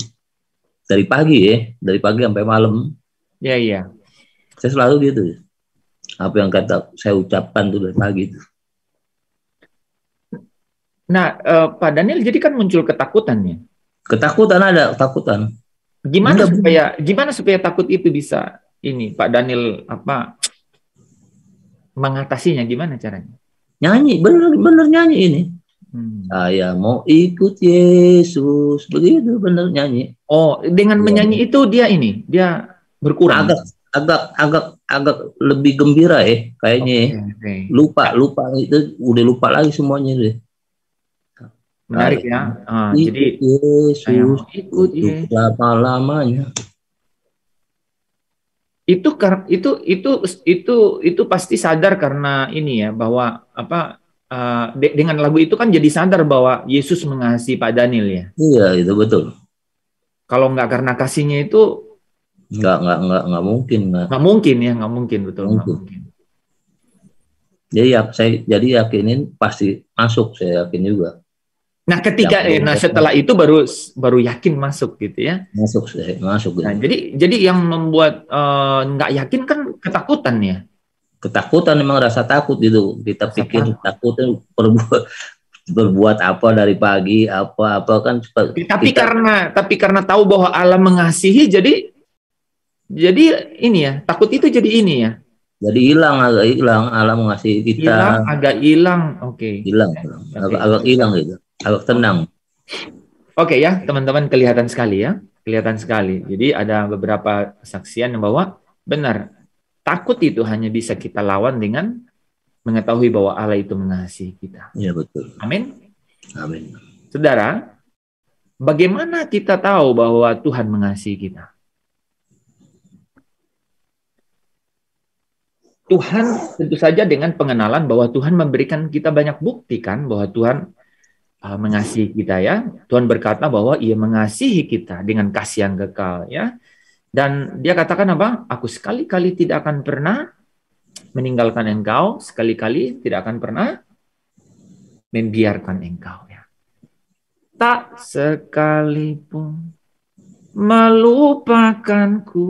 Dari pagi sampai malam. Iya. Saya selalu gitu. Apa yang saya ucapkan tuh dari pagi itu. Nah, Pak Daniel, jadi kan muncul ketakutannya. Ketakutan ada, ketakutan. Gimana supaya takut itu bisa ini, Pak Daniel mengatasinya, gimana caranya? Nyanyi, bener nyanyi ini. Saya mau ikut Yesus, begitu bener nyanyi. Oh, dengan menyanyi itu dia berkurang. Agak lebih gembira ya kayaknya. Okay. Lupa itu udah lupa lagi semuanya deh. Menarik ya. Jadi Yesus ikut lama-lamanya. Itu pasti sadar karena ini ya, bahwa dengan lagu itu kan jadi sadar bahwa Yesus mengasihi Pak Daniel ya. Iya, itu betul. Kalau nggak karena kasihnya itu nggak mungkin. Nggak mungkin, betul. Nggak mungkin. Jadi yakinin pasti masuk, saya yakin juga. Nah, ketika setelah itu baru yakin masuk gitu ya. Masuk. Nah, jadi yang membuat nggak yakin kan ketakutan ya. Ketakutan, memang rasa takut gitu. Kita pikir takutnya berbuat apa dari pagi, apa kan. Tapi karena tahu bahwa Allah mengasihi, jadi ini ya, takut itu jadi ini ya. Jadi agak hilang, Allah mengasihi kita. Agak hilang, oke. Hilang, agak hilang gitu, agak tenang. Oke ya, teman-teman, kelihatan sekali ya, kelihatan sekali. Jadi ada beberapa kesaksian yang bahwa benar, takut itu hanya bisa kita lawan dengan mengetahui bahwa Allah itu mengasihi kita. Iya, betul. Amin. Amin. Saudara, bagaimana kita tahu bahwa Tuhan mengasihi kita? Tuhan tentu saja dengan pengenalan bahwa Tuhan memberikan kita banyak bukti kan bahwa Tuhan mengasihi kita ya. Tuhan berkata bahwa Ia mengasihi kita dengan kasih yang kekal ya. Dan Dia katakan apa? Aku sekali-kali tidak akan pernah meninggalkan engkau, sekali-kali tidak akan pernah membiarkan engkau ya. Tak sekalipun melupakanku.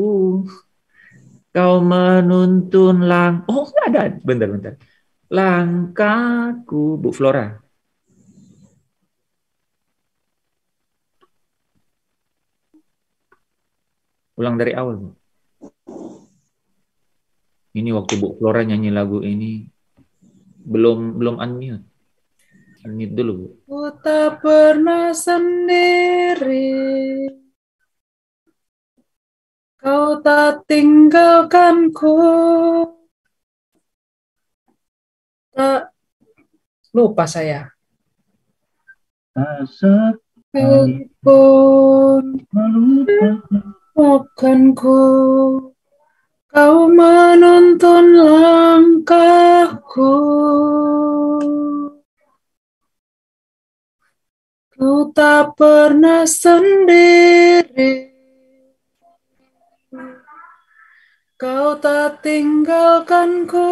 Kau menuntun nggak ada, bentar. Langkahku, Bu Flora. Ulang dari awal, Bu. Ini waktu Bu Flora nyanyi lagu ini belum unmute. Unmute dulu, Bu. Ku tak pernah sendiri. Kau tak tinggalkanku, tak lupa saya. Sekalipun melupakanku, kau menuntun langkahku. Kau tak pernah sendiri. Kau tak tinggalkanku,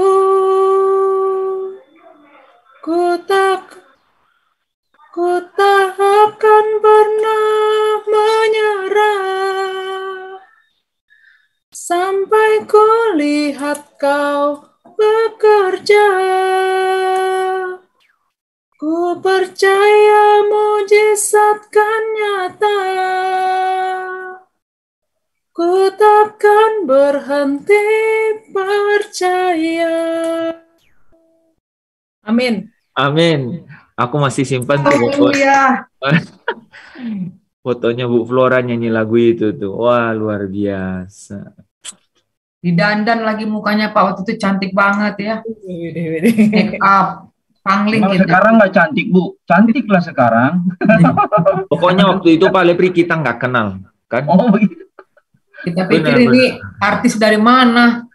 ku tak akan pernah menyerah, sampai ku lihat kau bekerja. Ku percaya mujizat kan nyata. Ku takkan berhenti percaya. Amin. Amin. Aku masih simpan fotonya Bu Flora nyanyi lagu itu tuh. Wah, luar biasa. Didandan lagi mukanya Pak waktu itu cantik banget ya. Make up, pangling gitu. Sekarang nggak cantik, Bu. Cantik lah sekarang. Pokoknya waktu itu Pak Lepri kita nggak kenal, kan? Oh, iya. Kita pikir ini artis dari mana?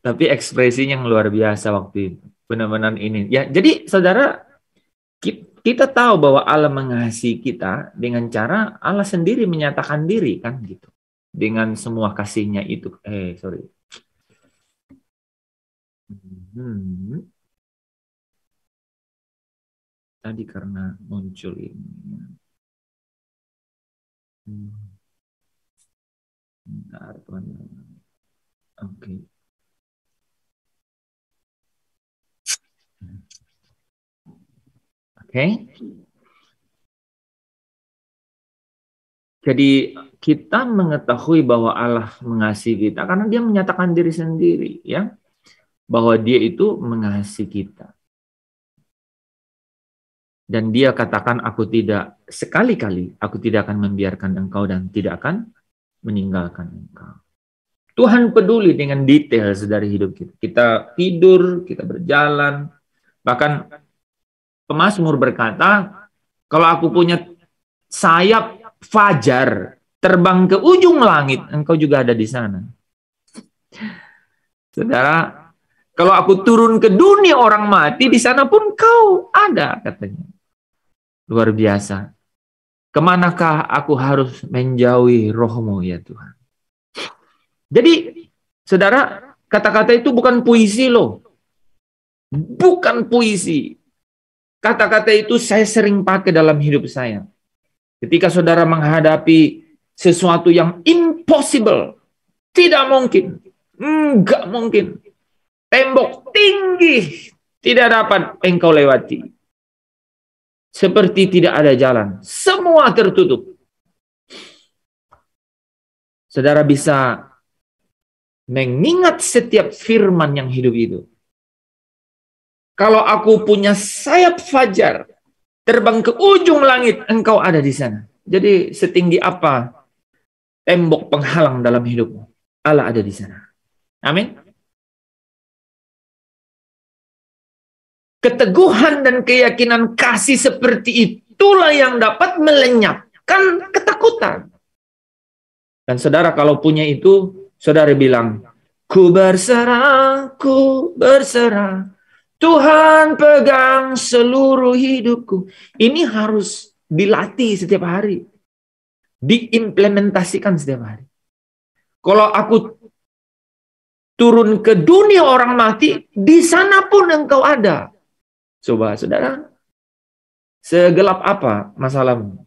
Tapi ekspresinya yang luar biasa waktu itu. Benar-benar ini. Ya, jadi saudara, kita tahu bahwa Allah mengasihi kita dengan cara Allah sendiri menyatakan diri kan gitu. Dengan semua kasihnya itu. Tadi karena muncul ini. Bentar, teman-teman. Oke. Jadi kita mengetahui bahwa Allah mengasihi kita karena Dia menyatakan diri sendiri ya, bahwa Dia itu mengasihi kita. Dan Dia katakan sekali-kali aku tidak akan membiarkan engkau dan tidak akan meninggalkan engkau. Tuhan peduli dengan detail dari hidup kita. Kita tidur, kita berjalan. Bahkan pemazmur berkata, kalau aku punya sayap fajar, terbang ke ujung langit, engkau juga ada di sana. Saudara, kalau aku turun ke dunia orang mati, di sana pun kau ada, katanya. Luar biasa. Kemanakah aku harus menjauhi rohmu ya Tuhan? Jadi, saudara, kata-kata itu bukan puisi loh. bukan puisi. Kata-kata itu saya sering pakai dalam hidup saya. Ketika saudara menghadapi sesuatu yang impossible, tidak mungkin, enggak mungkin. Tembok tinggi tidak dapat engkau lewati. Seperti tidak ada jalan. Semua tertutup. Saudara bisa mengingat setiap firman yang hidup itu. Kalau aku punya sayap fajar, terbang ke ujung langit, engkau ada di sana. Jadi setinggi apa tembok penghalang dalam hidupmu, Allah ada di sana. Amin. Keteguhan dan keyakinan kasih seperti itulah yang dapat melenyapkan ketakutan. Dan saudara kalau punya itu, saudara bilang, ku berserah, Tuhan pegang seluruh hidupku. Ini harus dilatih setiap hari. Diimplementasikan setiap hari. Kalau aku turun ke dunia orang mati, di sana pun engkau ada. Coba saudara, segelap apa masalahmu?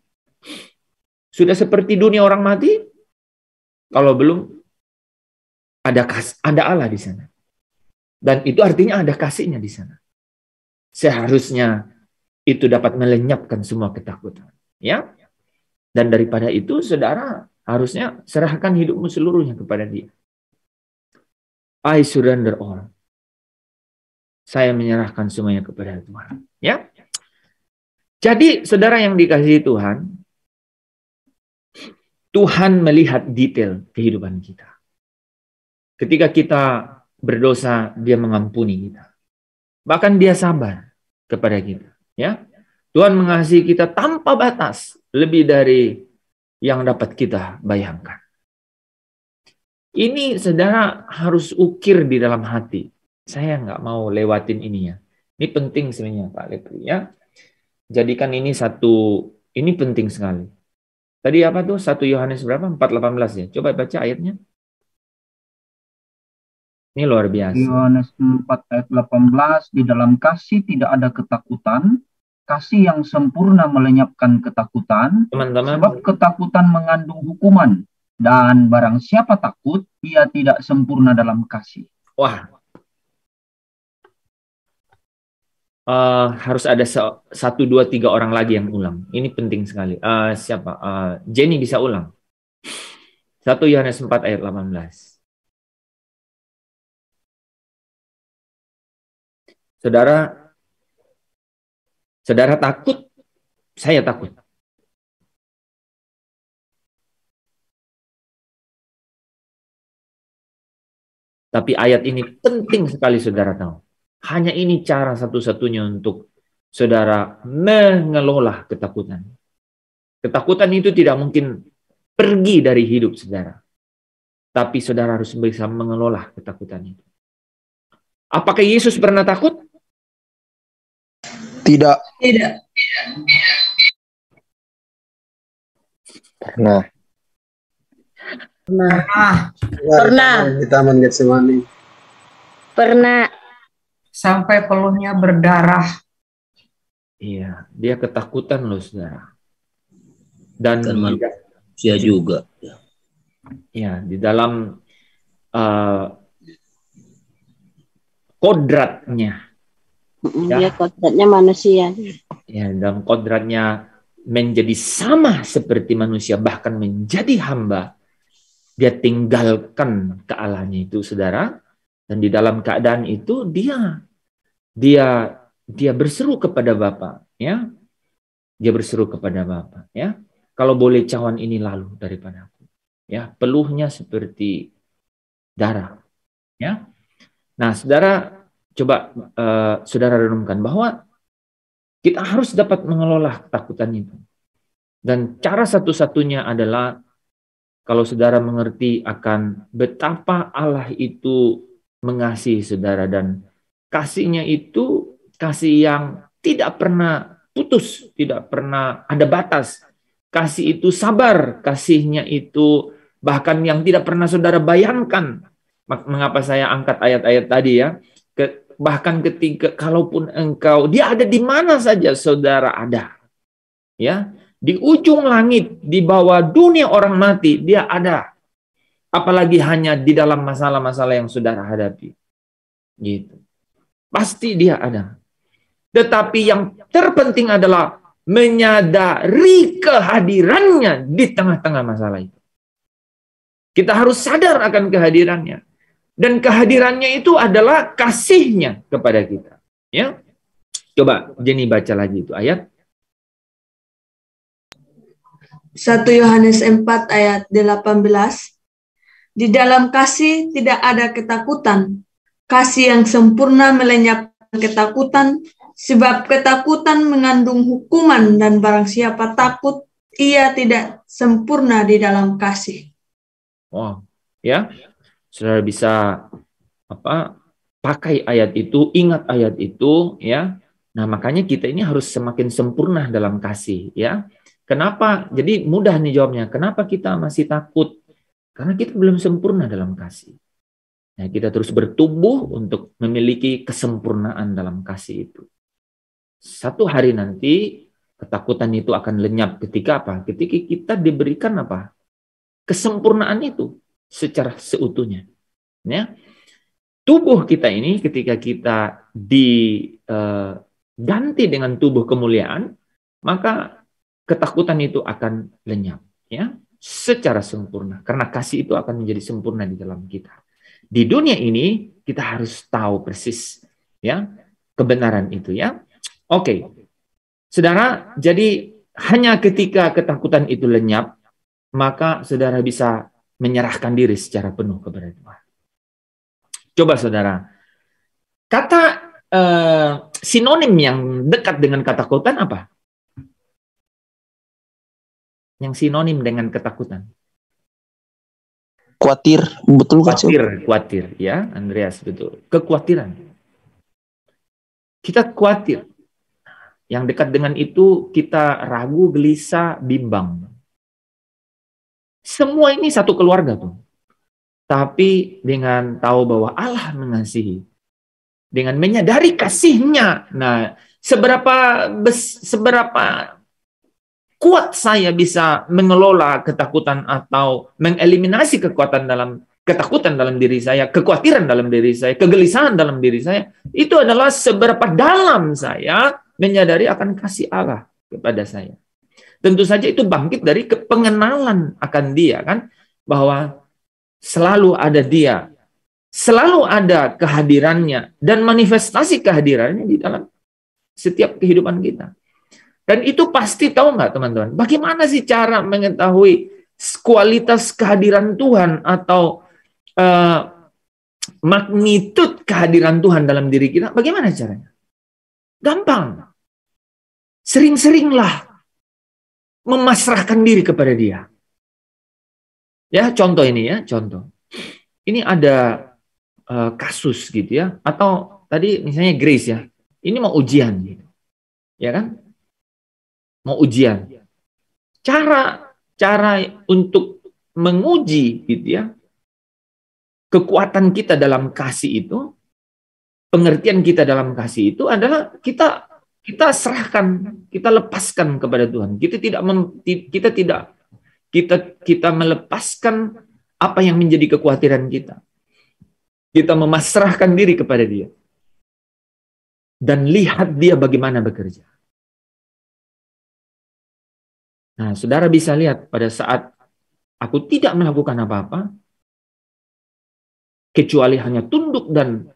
Sudah seperti dunia orang mati? Kalau belum, ada Allah di sana. Dan itu artinya ada kasihnya di sana. Seharusnya itu dapat melenyapkan semua ketakutan. Ya. Dan daripada itu, saudara harusnya serahkan hidupmu seluruhnya kepada Dia. I surrender all. Saya menyerahkan semuanya kepada Tuhan. Ya. Jadi, saudara yang dikasihi Tuhan, Tuhan melihat detail kehidupan kita. Ketika kita berdosa, Dia mengampuni kita. Bahkan Dia sabar kepada kita. Ya, Tuhan mengasihi kita tanpa batas, lebih dari yang dapat kita bayangkan. Ini saudara harus ukir di dalam hati. Saya nggak mau lewatin ini ya. Ini penting sebenarnya Pak Lepri ya. Jadikan ini ini penting sekali. Tadi apa tuh? 1 Yohanes berapa? 4:18 ya. Coba baca ayatnya. Ini luar biasa. Yohanes 4 ayat 18, di dalam kasih tidak ada ketakutan, kasih yang sempurna melenyapkan ketakutan, teman-teman. Sebab ketakutan mengandung hukuman, dan barang siapa takut, ia tidak sempurna dalam kasih. Wah, harus ada 1, 2, 3 orang lagi yang ulang. Ini penting sekali. Siapa? Jenny bisa ulang. 1 Yohanes 4 ayat 18. Saudara takut, saya takut. Tapi ayat ini penting sekali saudara tahu. Hanya ini cara satu-satunya untuk saudara mengelola ketakutan. Ketakutan itu tidak mungkin pergi dari hidup saudara. Tapi saudara harus bisa mengelola ketakutan itu. Apakah Yesus pernah takut? Tidak. Tidak. Pernah. Pernah. Di Taman Getsemani. Pernah. Sampai peluhnya berdarah. Iya, dia ketakutan loh saudara. Dan manusia juga. Ya, di dalam kodratnya. Dia kodratnya manusia. Ya, dalam kodratnya menjadi sama seperti manusia, bahkan menjadi hamba. Dia tinggalkan kealahannya itu, saudara. Dan di dalam keadaan itu dia berseru kepada Bapa, ya. Dia berseru kepada Bapa, ya. Kalau boleh cawan ini lalu daripada aku. Ya, peluhnya seperti darah, ya. Nah, saudara, coba saudara renungkan bahwa kita harus dapat mengelola ketakutan itu. Dan cara satu-satunya adalah kalau saudara mengerti akan betapa Allah itu mengasihi saudara, dan kasihnya itu kasih yang tidak pernah putus, tidak pernah ada batas. Kasih itu sabar, kasihnya itu bahkan yang tidak pernah saudara bayangkan. Mengapa saya angkat ayat-ayat tadi ya? bahkan ketika kalaupun engkau, dia ada di mana saja saudara ada. Ya, di ujung langit, di bawah dunia orang mati, dia ada. Apalagi hanya di dalam masalah-masalah yang saudara hadapi. Gitu. Pasti dia ada. Tetapi yang terpenting adalah menyadari kehadirannya di tengah-tengah masalah itu. Kita harus sadar akan kehadirannya. Dan kehadirannya itu adalah kasihnya kepada kita. Ya, coba Jenny baca lagi itu ayat. 1 Yohanes 4 ayat 18. Di dalam kasih tidak ada ketakutan. Kasih yang sempurna melenyapkan ketakutan, sebab ketakutan mengandung hukuman dan barang siapa takut, ia tidak sempurna di dalam kasih. Wow, ya. Saudara bisa pakai ayat itu, ingat ayat itu, ya. Nah, makanya kita ini harus semakin sempurna dalam kasih, ya. Kenapa? Jadi mudah nih jawabnya. Kenapa kita masih takut? Karena kita belum sempurna dalam kasih. Nah, kita terus bertumbuh untuk memiliki kesempurnaan dalam kasih itu. Satu hari nanti ketakutan itu akan lenyap ketika apa? Ketika kita diberikan apa? Kesempurnaan itu secara seutuhnya. Ya. Tubuh kita ini ketika kita diganti dengan tubuh kemuliaan, maka ketakutan itu akan lenyap, ya, secara sempurna. Karena kasih itu akan menjadi sempurna di dalam kita. Di dunia ini kita harus tahu persis, ya, kebenaran itu, ya. Oke, saudara. Jadi hanya ketika ketakutan itu lenyap, maka saudara bisa menyerahkan diri secara penuh kepada Tuhan. Coba saudara, kata sinonim yang dekat dengan ketakutan apa? Yang sinonim dengan ketakutan. Khawatir, betul kan? Khawatir, ya, Andreas, betul. Kekhawatiran. Kita khawatir. Yang dekat dengan itu kita ragu, gelisah, bimbang. Semua ini satu keluarga tuh. Tapi dengan tahu bahwa Allah mengasihi, dengan menyadari kasih-Nya. Nah, seberapa kuat saya bisa mengelola ketakutan atau mengeliminasi ketakutan dalam diri saya, kekhawatiran dalam diri saya, kegelisahan dalam diri saya, itu adalah seberapa dalam saya menyadari akan kasih Allah kepada saya. Tentu saja itu bangkit dari pengenalan akan Dia, kan, bahwa selalu ada Dia, selalu ada kehadirannya dan manifestasi kehadirannya di dalam setiap kehidupan kita. Dan itu pasti, tahu nggak teman-teman, bagaimana sih cara mengetahui kualitas kehadiran Tuhan atau magnitud kehadiran Tuhan dalam diri kita? Bagaimana caranya? Gampang. Sering-seringlah memasrahkan diri kepada Dia. Ya, contoh ini ya, contoh. Ini ada kasus gitu ya, atau tadi misalnya Grace ya, ini mau ujian gitu. Ya kan? Mau ujian. Cara untuk menguji gitu ya, kekuatan kita dalam kasih itu, pengertian kita dalam kasih itu adalah kita serahkan, kita lepaskan kepada Tuhan. Kita melepaskan apa yang menjadi kekhawatiran kita. Kita memasrahkan diri kepada Dia. Dan lihat Dia bagaimana bekerja. Nah, saudara bisa lihat pada saat aku tidak melakukan apa-apa, kecuali hanya tunduk dan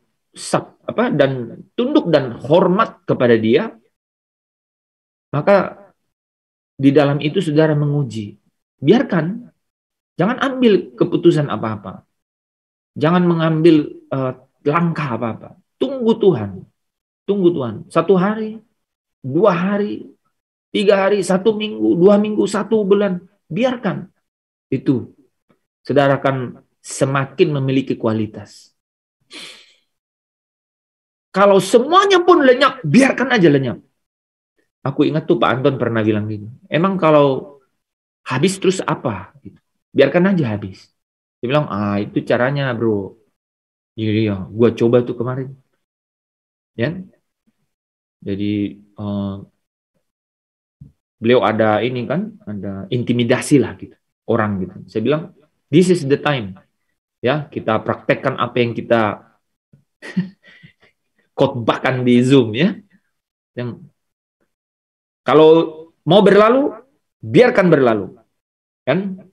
hormat kepada Dia, maka di dalam itu saudara menguji. Biarkan, jangan ambil keputusan apa-apa, jangan mengambil langkah apa-apa. Tunggu Tuhan, 1 hari, 2 hari, 3 hari, 1 minggu, 2 minggu, 1 bulan, biarkan itu. Saudara akan semakin memiliki kualitas. Kalau semuanya pun lenyap, biarkan aja lenyap. Aku ingat tuh Pak Anton pernah bilang gitu. Emang kalau habis terus apa? Biarkan aja habis. Dia bilang, itu caranya bro. Iya, gue coba tuh kemarin. Ya. Jadi beliau ada ini kan, ada intimidasi lah gitu, orang gitu. Saya bilang, this is the time. Ya, kita praktekkan apa yang kita khotbahkan di Zoom ya. Yang kalau mau berlalu, biarkan berlalu. Kan?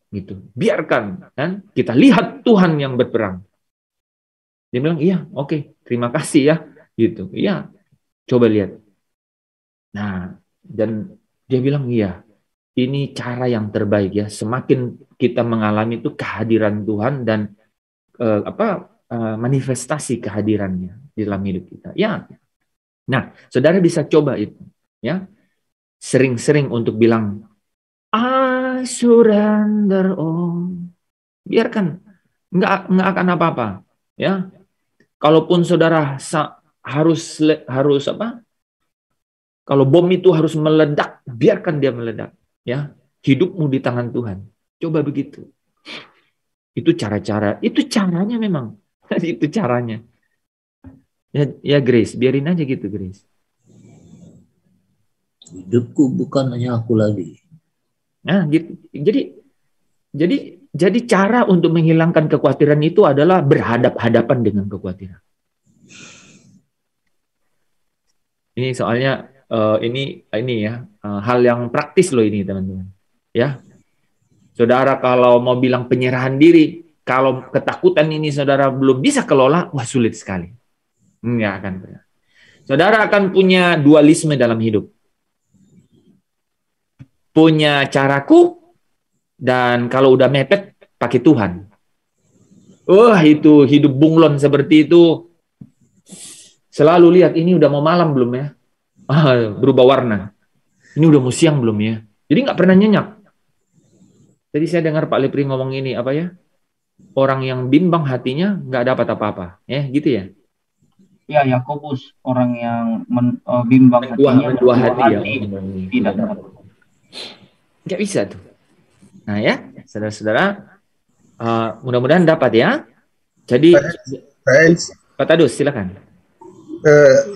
Gitu. Biarkan kan kita lihat Tuhan yang berperang. Dia bilang, "Iya, oke, terima kasih ya." Gitu. Iya. Coba lihat. Nah, dan dia bilang, "Iya. Ini cara yang terbaik ya. Semakin kita mengalami itu kehadiran Tuhan dan manifestasi kehadirannya di dalam hidup kita." Ya. Nah, saudara bisa coba itu, ya. Sering-sering untuk bilang, "I surrender all." Biarkan, nggak akan apa-apa, ya. Kalaupun saudara harus apa? Kalau bom itu harus meledak, biarkan dia meledak, ya. Hidupmu di tangan Tuhan. Coba begitu. Itu caranya memang. Itu caranya. Ya Grace, biarin aja gitu Grace. Hidupku bukan hanya aku lagi. Nah, gitu. Jadi cara untuk menghilangkan kekhawatiran itu adalah berhadap-hadapan dengan kekhawatiran. Ini soalnya ini ya hal yang praktis loh ini teman-teman. Ya, saudara kalau mau bilang penyerahan diri, kalau ketakutan ini saudara belum bisa kelola, wah sulit sekali. Nggak akan pernah. Saudara akan punya dualisme dalam hidup. Punya caraku, dan kalau udah mepet, pakai Tuhan. Wah, itu hidup bunglon seperti itu. Selalu lihat, ini udah mau malam belum ya? Berubah warna. Ini udah mau siang belum ya? Jadi nggak pernah nyenyak. Jadi saya dengar Pak Lepri ngomong ini, apa ya? Orang yang bimbang hatinya nggak dapat apa-apa. Gitu ya? Ya, Yakobus, orang yang bimbang hatinya, dua hati ya. Tidak dapat. Nggak bisa tuh. Nah ya, saudara-saudara, mudah-mudahan dapat ya. Jadi, Pak Tadus, silakan.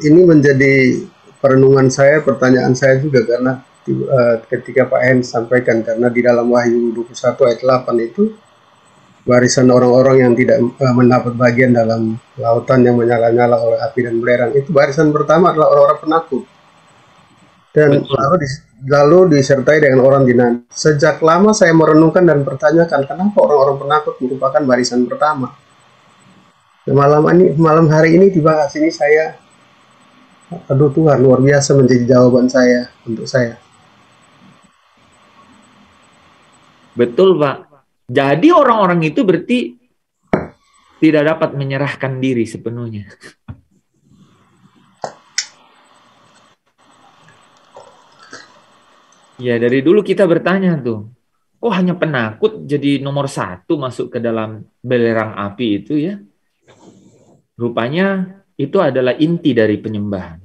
Ini menjadi perenungan saya, pertanyaan saya juga, karena ketika Pak Hen sampaikan, karena di dalam Wahyu 21 ayat 8 itu barisan orang-orang yang tidak mendapat bagian dalam lautan yang menyala-nyala oleh api dan belerang, itu barisan pertama adalah orang-orang penakut. Dan lalu disertai dengan orang dinanti. Sejak lama saya merenungkan dan pertanyakan, kenapa orang-orang penakut merupakan barisan pertama. Malam hari ini dibahas ini, saya, aduh Tuhan, luar biasa menjadi jawaban saya untuk saya. Betul Pak. Jadi orang-orang itu berarti tidak dapat menyerahkan diri sepenuhnya. Ya, dari dulu kita bertanya tuh, oh hanya penakut jadi nomor 1 masuk ke dalam belerang api itu ya? Rupanya itu adalah inti dari penyembahan.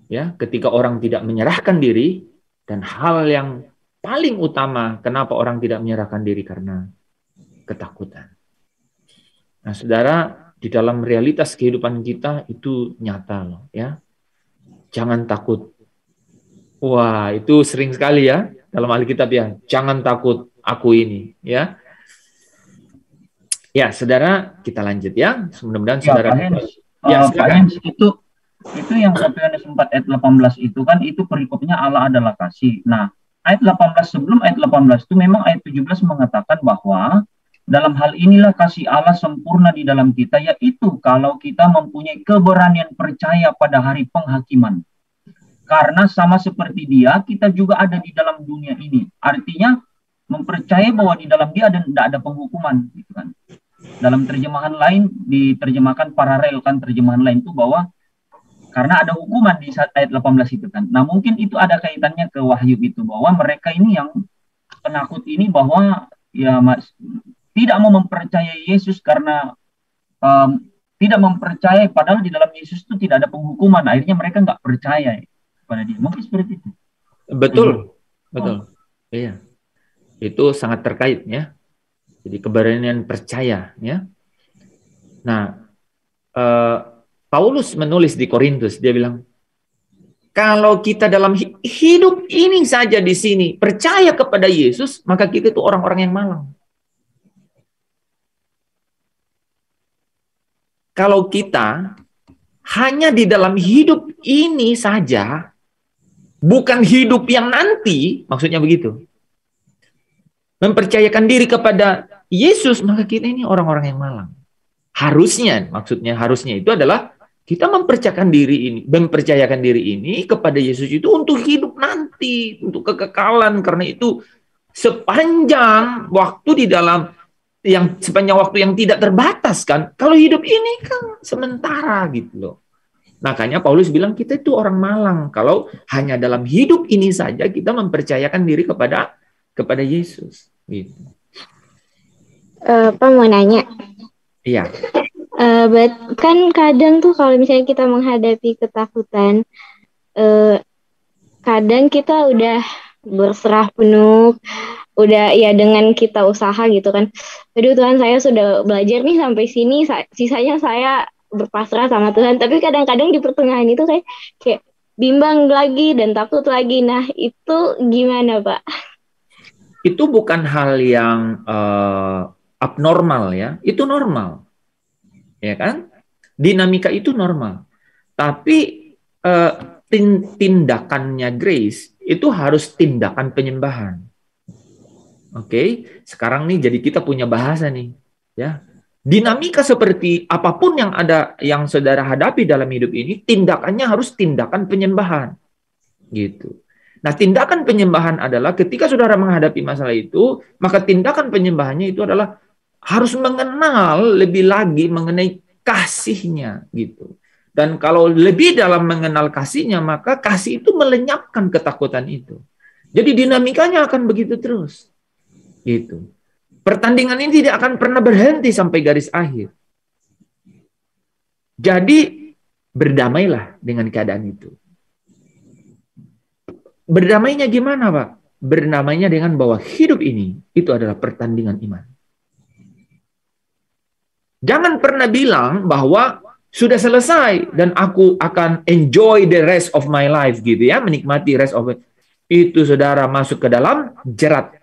Ya, ketika orang tidak menyerahkan diri, dan hal yang paling utama kenapa orang tidak menyerahkan diri karena ketakutan. Nah, saudara, di dalam realitas kehidupan kita itu nyata loh ya. Jangan takut. Wah, itu sering sekali ya dalam Alkitab ya. Jangan takut, aku ini ya. Ya, saudara, kita lanjut ya. Mudah-mudahan saudara. Pak Hens, itu yang 1 Yohanes 4 ayat 18 itu kan, itu perikopnya Allah adalah kasih. Nah, ayat 18 sebelum ayat 18 itu memang ayat 17 mengatakan bahwa dalam hal inilah kasih Allah sempurna di dalam kita, yaitu kalau kita mempunyai keberanian percaya pada hari penghakiman. Karena sama seperti Dia, kita juga ada di dalam dunia ini. Artinya mempercayai bahwa di dalam Dia tidak ada penghukuman, gitu kan. Dalam terjemahan lain diterjemahkan paralel kan, terjemahan lain itu bahwa karena ada hukuman di ayat 18 itu kan. Nah, mungkin itu ada kaitannya ke Wahyu itu, bahwa mereka ini yang penakut ini bahwa ya tidak mau mempercayai Yesus karena tidak mempercayai, padahal di dalam Yesus itu tidak ada penghukuman. Akhirnya mereka nggak percaya pada Dia. Mungkin seperti itu. Betul, betul. Iya, itu sangat terkait ya. Jadi keberanian percaya ya. Nah, Paulus menulis di Korintus, dia bilang, kalau kita dalam hidup ini saja di sini percaya kepada Yesus, maka kita itu orang-orang yang malang. Kalau kita hanya di dalam hidup ini saja, bukan hidup yang nanti, maksudnya begitu, mempercayakan diri kepada Yesus, maka kita ini orang-orang yang malang. Harusnya, maksudnya harusnya itu adalah kita mempercayakan diri ini kepada Yesus itu untuk hidup nanti, untuk kekekalan, karena itu sepanjang waktu sepanjang waktu yang tidak terbatas kan. Kalau hidup ini kan sementara gitu loh. Makanya Paulus bilang kita itu orang malang kalau hanya dalam hidup ini saja kita mempercayakan diri kepada Yesus gitu. Pak mau nanya. Iya. Kan kadang tuh kalau misalnya kita menghadapi ketakutan, kadang kita udah berserah penuh, udah ya dengan kita usaha gitu kan. Aduh Tuhan, saya sudah belajar nih sampai sini, sisanya saya berpasrah sama Tuhan. Tapi kadang-kadang di pertengahan itu kayak bimbang lagi dan takut lagi. Nah itu gimana Pak? Itu bukan hal yang abnormal ya, itu normal. Ya kan? Dinamika itu normal. Tapi tindakannya Grace itu harus tindakan penyembahan. Oke, sekarang nih jadi kita punya bahasa nih, ya. Dinamika seperti apapun yang saudara hadapi dalam hidup ini, tindakannya harus tindakan penyembahan. Gitu. Nah, tindakan penyembahan adalah ketika saudara menghadapi masalah itu, maka tindakan penyembahannya itu adalah harus mengenal lebih lagi mengenai kasihnya gitu. Dan kalau lebih dalam mengenal kasihnya, maka kasih itu melenyapkan ketakutan itu. Jadi dinamikanya akan begitu terus. Gitu. Pertandingan ini tidak akan pernah berhenti sampai garis akhir. Jadi berdamailah dengan keadaan itu. Berdamainya gimana, Pak? Berdamainya dengan bahwa hidup ini itu adalah pertandingan iman. Jangan pernah bilang bahwa sudah selesai dan aku akan enjoy the rest of my life gitu ya, menikmati rest of it. Itu saudara masuk ke dalam jerat.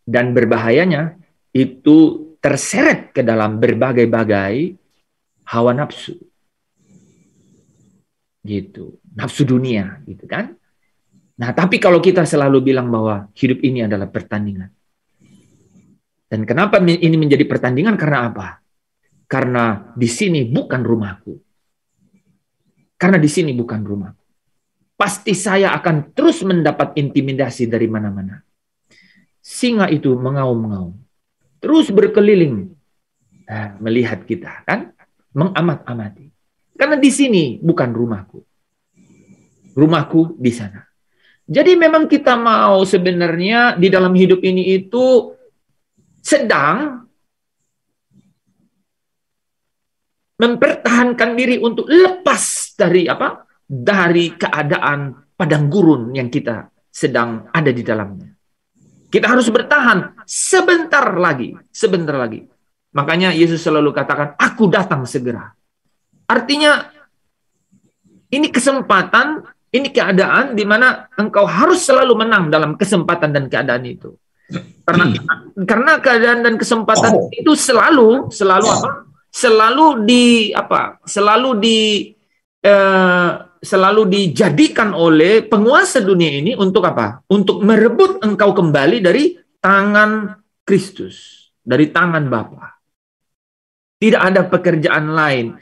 Dan berbahayanya itu terseret ke dalam berbagai-bagai hawa nafsu. Gitu. Nafsu dunia gitu kan. Nah, tapi kalau kita selalu bilang bahwa hidup ini adalah pertandingan. Dan kenapa ini menjadi pertandingan? Karena apa? Karena di sini bukan rumahku. Karena di sini bukan rumahku. Pasti saya akan terus mendapat intimidasi dari mana-mana. Singa itu mengaum-ngaum. Terus berkeliling. Melihat kita kan. Mengamat-amati. Karena di sini bukan rumahku. Rumahku di sana. Jadi memang kita mau sebenarnya di dalam hidup ini itu sedang mempertahankan diri untuk lepas dari apa? Dari keadaan padang gurun yang kita sedang ada di dalamnya. Kita harus bertahan sebentar lagi, sebentar lagi. Makanya Yesus selalu katakan, aku datang segera. Artinya ini kesempatan, ini keadaan di mana engkau harus selalu menang dalam kesempatan dan keadaan itu. Karena keadaan dan kesempatan itu selalu apa? Selalu dijadikan oleh penguasa dunia ini untuk apa? Untuk merebut engkau kembali dari tangan Kristus, dari tangan Bapa. Tidak ada pekerjaan lain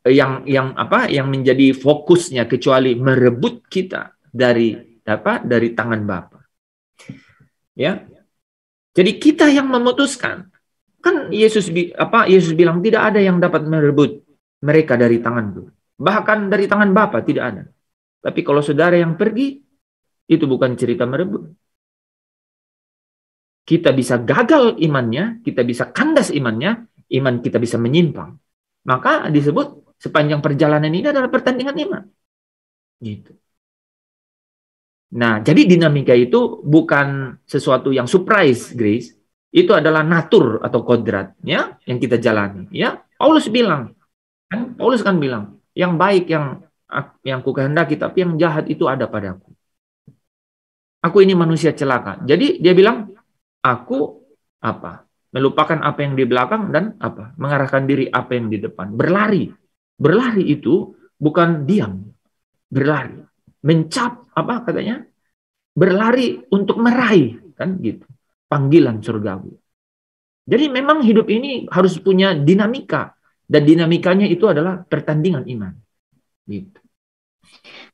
yang menjadi fokusnya kecuali merebut kita dari tangan Bapa. Ya. Jadi kita yang memutuskan. Kan Yesus bilang tidak ada yang dapat merebut mereka dari tanganku. Bahkan dari tangan Bapa tidak ada. Tapi kalau saudara yang pergi, itu bukan cerita merebut. Kita bisa gagal imannya, kita bisa kandas imannya, iman kita bisa menyimpang. Maka disebut sepanjang perjalanan ini adalah pertandingan iman. Gitu. Nah, jadi dinamika itu bukan sesuatu yang surprise, Grace. Itu adalah natur atau kodrat ya, yang kita jalani. Ya. Paulus bilang, Paulus kan bilang, yang baik yang ku kehendaki, tapi yang jahat itu ada padaku. Aku ini manusia celaka. Jadi dia bilang, aku apa? Melupakan apa yang di belakang dan apa? Mengarahkan diri apa yang di depan. Berlari. Berlari itu bukan diam. Berlari. Apa katanya? Berlari untuk meraih, kan gitu. Panggilan surgawi. Jadi memang hidup ini harus punya dinamika, dan dinamikanya itu adalah pertandingan iman. Gitu.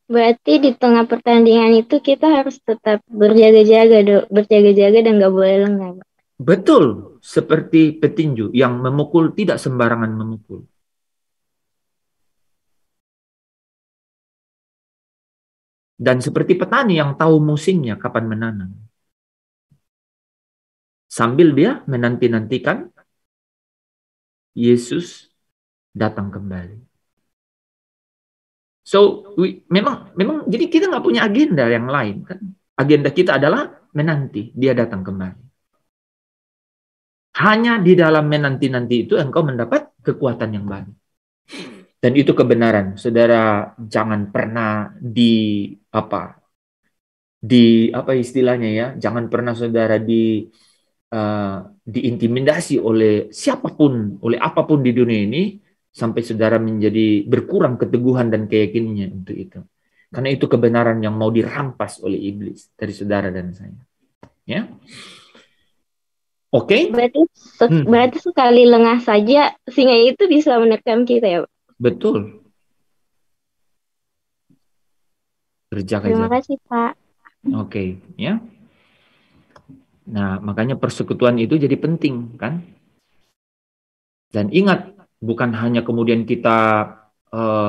Berarti di tengah pertandingan itu kita harus tetap berjaga-jaga dan nggak boleh lengah. Betul, seperti petinju yang memukul tidak sembarangan memukul. Dan seperti petani yang tahu musimnya kapan menanam. Sambil dia menanti-nantikan Yesus datang kembali. So, memang jadi kita nggak punya agenda yang lain, kan? Agenda kita adalah menanti dia datang kembali. Hanya di dalam menanti-nanti itu engkau mendapat kekuatan yang baru. Dan itu kebenaran. Saudara, jangan pernah apa istilahnya ya? Jangan pernah saudara diintimidasi oleh siapapun, oleh apapun di dunia ini, sampai saudara menjadi berkurang keteguhan dan keyakinannya untuk itu. Karena itu kebenaran yang mau dirampas oleh iblis dari saudara dan saya. Ya. Oke? Berarti sekali lengah saja singa itu bisa menerkam kita ya, Pak? Betul. Berjaga-jaga. Terima kasih, Pak. Oke, ya. Nah, makanya persekutuan itu jadi penting, kan? Dan ingat, bukan hanya kemudian kita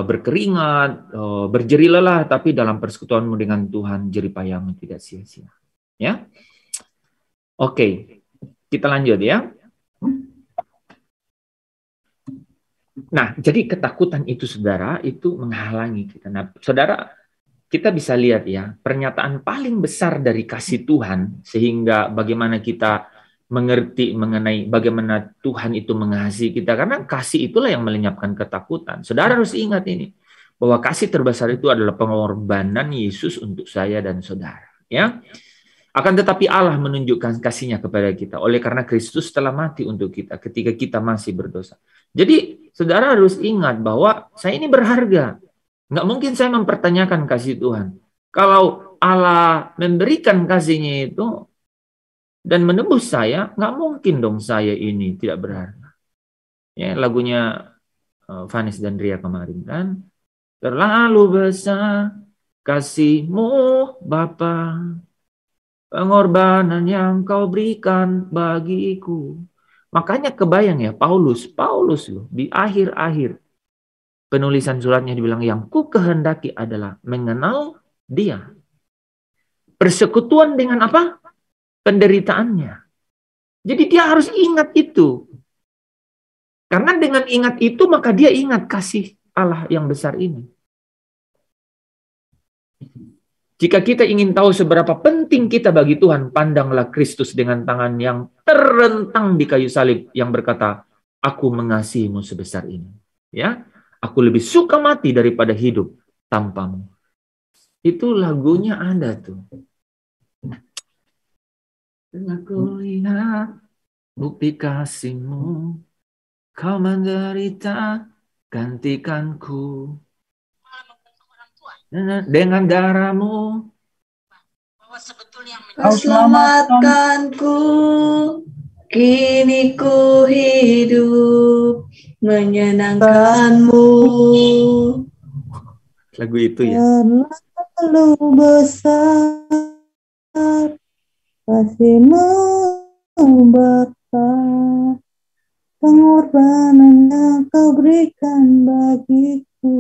berkeringat, berjerih lelah, tapi dalam persekutuanmu dengan Tuhan, jeripayamu tidak sia-sia. Ya? Oke, kita lanjut ya. Nah, jadi ketakutan itu, saudara, itu menghalangi kita. Nah, saudara, kita bisa lihat ya, pernyataan paling besar dari kasih Tuhan, sehingga bagaimana kita mengerti mengenai bagaimana Tuhan itu mengasihi kita, karena kasih itulah yang melenyapkan ketakutan. Saudara harus ingat ini, bahwa kasih terbesar itu adalah pengorbanan Yesus untuk saya dan saudara. Ya, akan tetapi Allah menunjukkan kasih-Nya kepada kita, oleh karena Kristus telah mati untuk kita ketika kita masih berdosa. Jadi, saudara harus ingat bahwa saya ini berharga. Nggak mungkin saya mempertanyakan kasih Tuhan. Kalau Allah memberikan kasih-Nya itu dan menebus saya, nggak mungkin dong saya ini tidak berharga. Ya, lagunya Vanis dan Ria kemarin kan, terlalu besar kasih-Mu Bapa, pengorbanan yang Kau berikan bagiku. Makanya kebayang ya, Paulus loh, di akhir-akhir penulisan suratnya dibilang, yang ku kehendaki adalah mengenal Dia. Persekutuan dengan apa? Penderitaannya. Jadi dia harus ingat itu. Karena dengan ingat itu, maka dia ingat kasih Allah yang besar ini. Jika kita ingin tahu seberapa penting kita bagi Tuhan, pandanglah Kristus dengan tangan yang terrentang di kayu salib yang berkata, aku mengasihimu sebesar ini. Ya, aku lebih suka mati daripada hidup tanpamu. Itu lagunya ada tuh. Aku lihat bukti kasih-Mu, Kau menderita gantikanku. Dengan darah-Mu Kau selamatkanku, kini ku hidup menyenangkan-Mu. Lagu itu ya. Terlalu besar kasih-Mu Bapa, pengorbanan yang Kau berikan bagiku.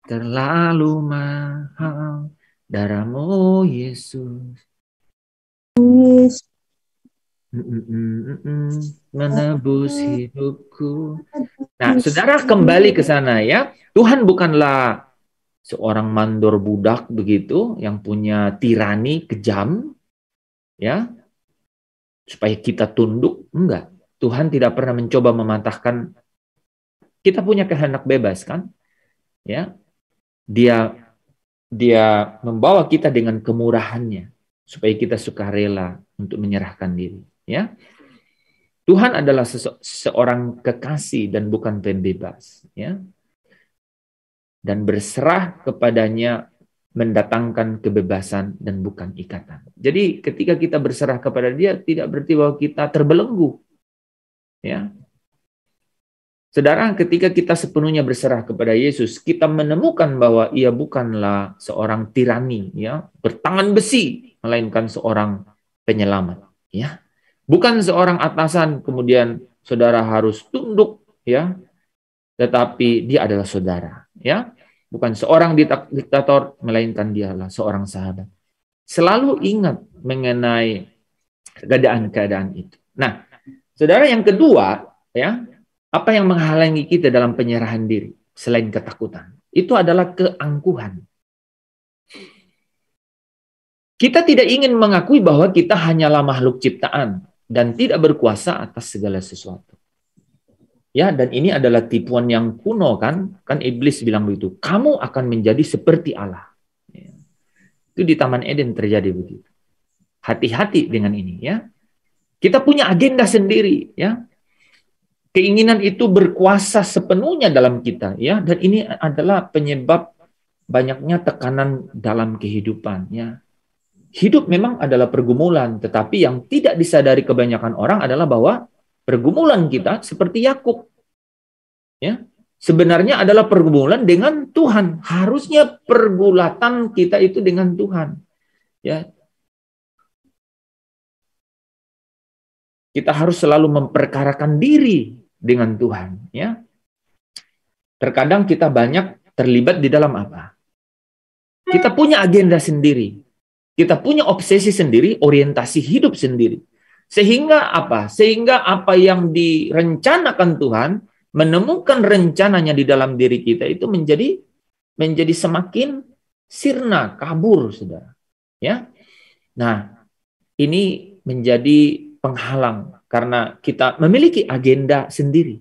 Terlalu mahal darah-Mu Yesus, menebus hidupku. Nah, saudara kembali ke sana ya. Tuhan bukanlah seorang mandor budak begitu yang punya tirani kejam, ya. supaya kita tunduk? Enggak. Tuhan tidak pernah mencoba mematahkan. Kita punya kehendak bebas kan? Ya. Dia membawa kita dengan kemurahannya supaya kita sukarela untuk menyerahkan diri, ya. Tuhan adalah seorang kekasih dan bukan pembebas, ya. Dan berserah kepadanya mendatangkan kebebasan dan bukan ikatan. Jadi ketika kita berserah kepada Dia tidak berarti bahwa kita terbelenggu. Ya. Saudara, ketika kita sepenuhnya berserah kepada Yesus, kita menemukan bahwa Ia bukanlah seorang tirani, ya, bertangan besi, melainkan seorang penyelamat, ya. Bukan seorang atasan kemudian saudara harus tunduk, ya. Tetapi Dia adalah saudara, ya. Bukan seorang diktator, melainkan Dialah seorang sahabat. Selalu ingat mengenai keadaan-keadaan itu. Nah, saudara, yang kedua, ya, apa yang menghalangi kita dalam penyerahan diri selain ketakutan? Itu adalah keangkuhan. Kita tidak ingin mengakui bahwa kita hanyalah makhluk ciptaan dan tidak berkuasa atas segala sesuatu. Ya, dan ini adalah tipuan yang kuno kan? Kan iblis bilang begitu. Kamu akan menjadi seperti Allah. Ya. Itu di Taman Eden terjadi begitu. Hati-hati dengan ini, ya. Kita punya agenda sendiri, ya. Keinginan itu berkuasa sepenuhnya dalam kita, ya. Dan ini adalah penyebab banyaknya tekanan dalam kehidupan, ya. Hidup memang adalah pergumulan, tetapi yang tidak disadari kebanyakan orang adalah bahwa pergumulan kita seperti Yakub, ya, sebenarnya adalah pergumulan dengan Tuhan. Harusnya pergulatan kita itu dengan Tuhan, ya. Kita harus selalu memperkarakan diri dengan Tuhan, ya. Terkadang kita banyak terlibat di dalam apa? Kita punya agenda sendiri. Kita punya obsesi sendiri, orientasi hidup sendiri. Sehingga apa? Sehingga apa yang direncanakan Tuhan, menemukan rencananya di dalam diri kita itu menjadi semakin sirna, kabur, saudara. Ya. Nah, ini menjadi penghalang karena kita memiliki agenda sendiri.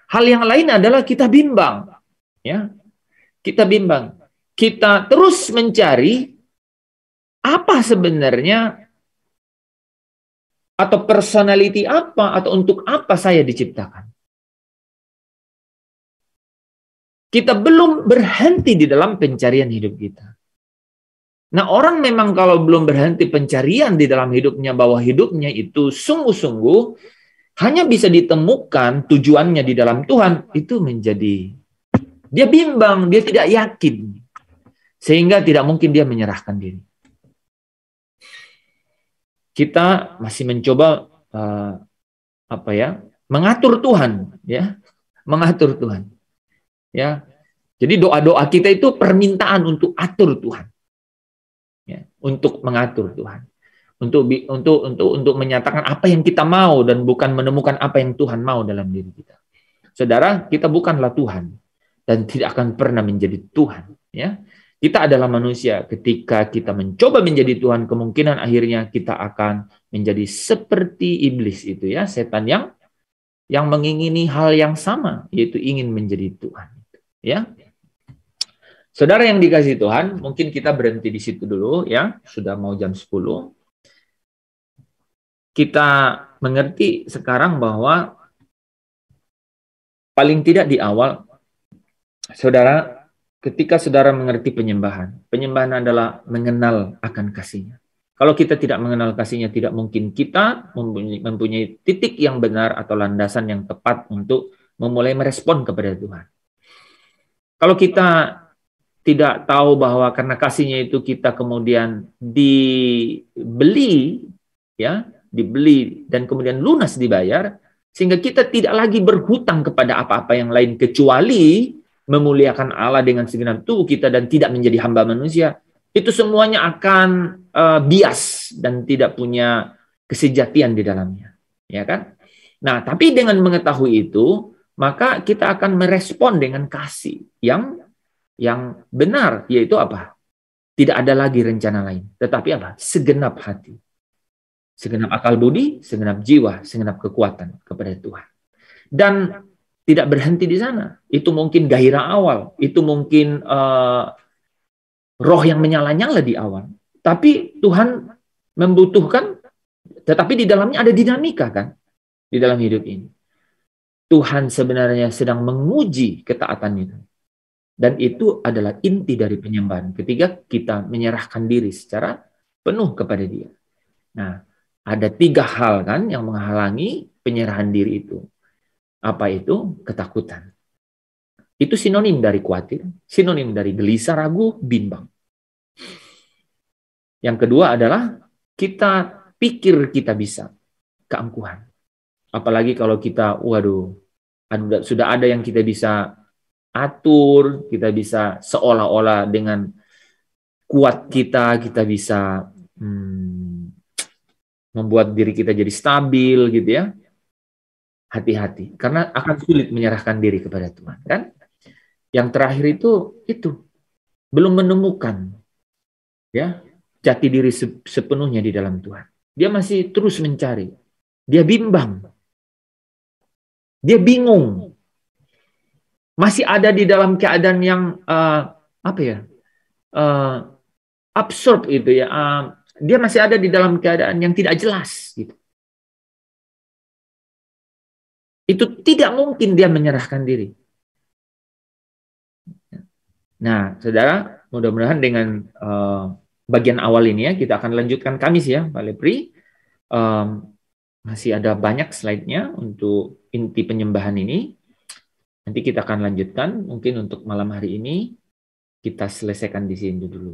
Hal yang lain adalah kita bimbang. Ya. Kita bimbang. Kita terus mencari apa sebenarnya atau personality apa atau untuk apa saya diciptakan. Kita belum berhenti di dalam pencarian hidup kita. Nah, orang memang kalau belum berhenti pencarian di dalam hidupnya bahwa hidupnya itu sungguh-sungguh hanya bisa ditemukan tujuannya di dalam Tuhan, itu menjadi dia bimbang, dia tidak yakin. Sehingga tidak mungkin dia menyerahkan diri. Kita masih mencoba mengatur Tuhan, ya, mengatur Tuhan, ya. Jadi doa-doa kita itu permintaan untuk atur Tuhan, ya, untuk mengatur Tuhan, untuk menyatakan apa yang kita mau dan bukan menemukan apa yang Tuhan mau dalam diri kita. Saudara, kita bukanlah Tuhan dan tidak akan pernah menjadi Tuhan, ya. Kita adalah manusia. Ketika kita mencoba menjadi Tuhan, kemungkinan akhirnya kita akan menjadi seperti iblis itu, ya, setan yang mengingini hal yang sama, yaitu ingin menjadi Tuhan, ya. Saudara yang dikasihi Tuhan, mungkin kita berhenti di situ dulu, ya. Sudah mau jam 10. Kita mengerti sekarang bahwa paling tidak di awal, saudara, ketika saudara mengerti penyembahan adalah mengenal akan kasih-Nya. Kalau kita tidak mengenal kasih-Nya, tidak mungkin kita mempunyai titik yang benar atau landasan yang tepat untuk memulai merespon kepada Tuhan. Kalau kita tidak tahu bahwa karena kasih-Nya itu kita kemudian dibeli, ya, dibeli dan kemudian lunas dibayar, sehingga kita tidak lagi berhutang kepada apa-apa yang lain kecuali memuliakan Allah dengan segenap tubuh kita dan tidak menjadi hamba manusia, itu semuanya akan bias dan tidak punya kesejatian di dalamnya, ya kan? Nah, tapi dengan mengetahui itu, maka kita akan merespon dengan kasih yang benar, yaitu apa? Tidak ada lagi rencana lain, tetapi apa? Segenap hati. segenap akal budi, segenap jiwa, segenap kekuatan kepada Tuhan. Dan tidak berhenti di sana. Itu mungkin gairah awal, itu mungkin roh yang menyala-nyala di awal. Tapi Tuhan membutuhkan, tetapi di dalamnya ada dinamika kan, di dalam hidup ini. Tuhan sebenarnya sedang menguji ketaatan itu. Dan itu adalah inti dari penyembahan. Ketika kita menyerahkan diri secara penuh kepada Dia. Nah, ada 3 hal kan yang menghalangi penyerahan diri itu. Apa itu? Ketakutan. Itu sinonim dari khawatir, sinonim dari gelisah, ragu, bimbang. Yang kedua adalah kita pikir kita bisa, keangkuhan. Apalagi kalau kita, waduh, sudah ada yang kita bisa atur, kita bisa seolah-olah dengan kuat kita bisa membuat diri kita jadi stabil gitu ya. Hati-hati, karena akan sulit menyerahkan diri kepada Tuhan kan. Yang terakhir itu belum menemukan ya jati diri sepenuhnya di dalam Tuhan. Dia masih terus mencari. Dia bimbang. Dia bingung. Masih ada di dalam keadaan yang absurd itu ya. Dia masih ada di dalam keadaan yang tidak jelas gitu. Itu tidak mungkin dia menyerahkan diri. Nah, saudara, mudah-mudahan dengan bagian awal ini ya, kita akan lanjutkan Kamis ya, Pak Lepri. Masih ada banyak slide-nya untuk inti penyembahan ini. Nanti kita akan lanjutkan, mungkin untuk malam hari ini kita selesaikan di sini dulu.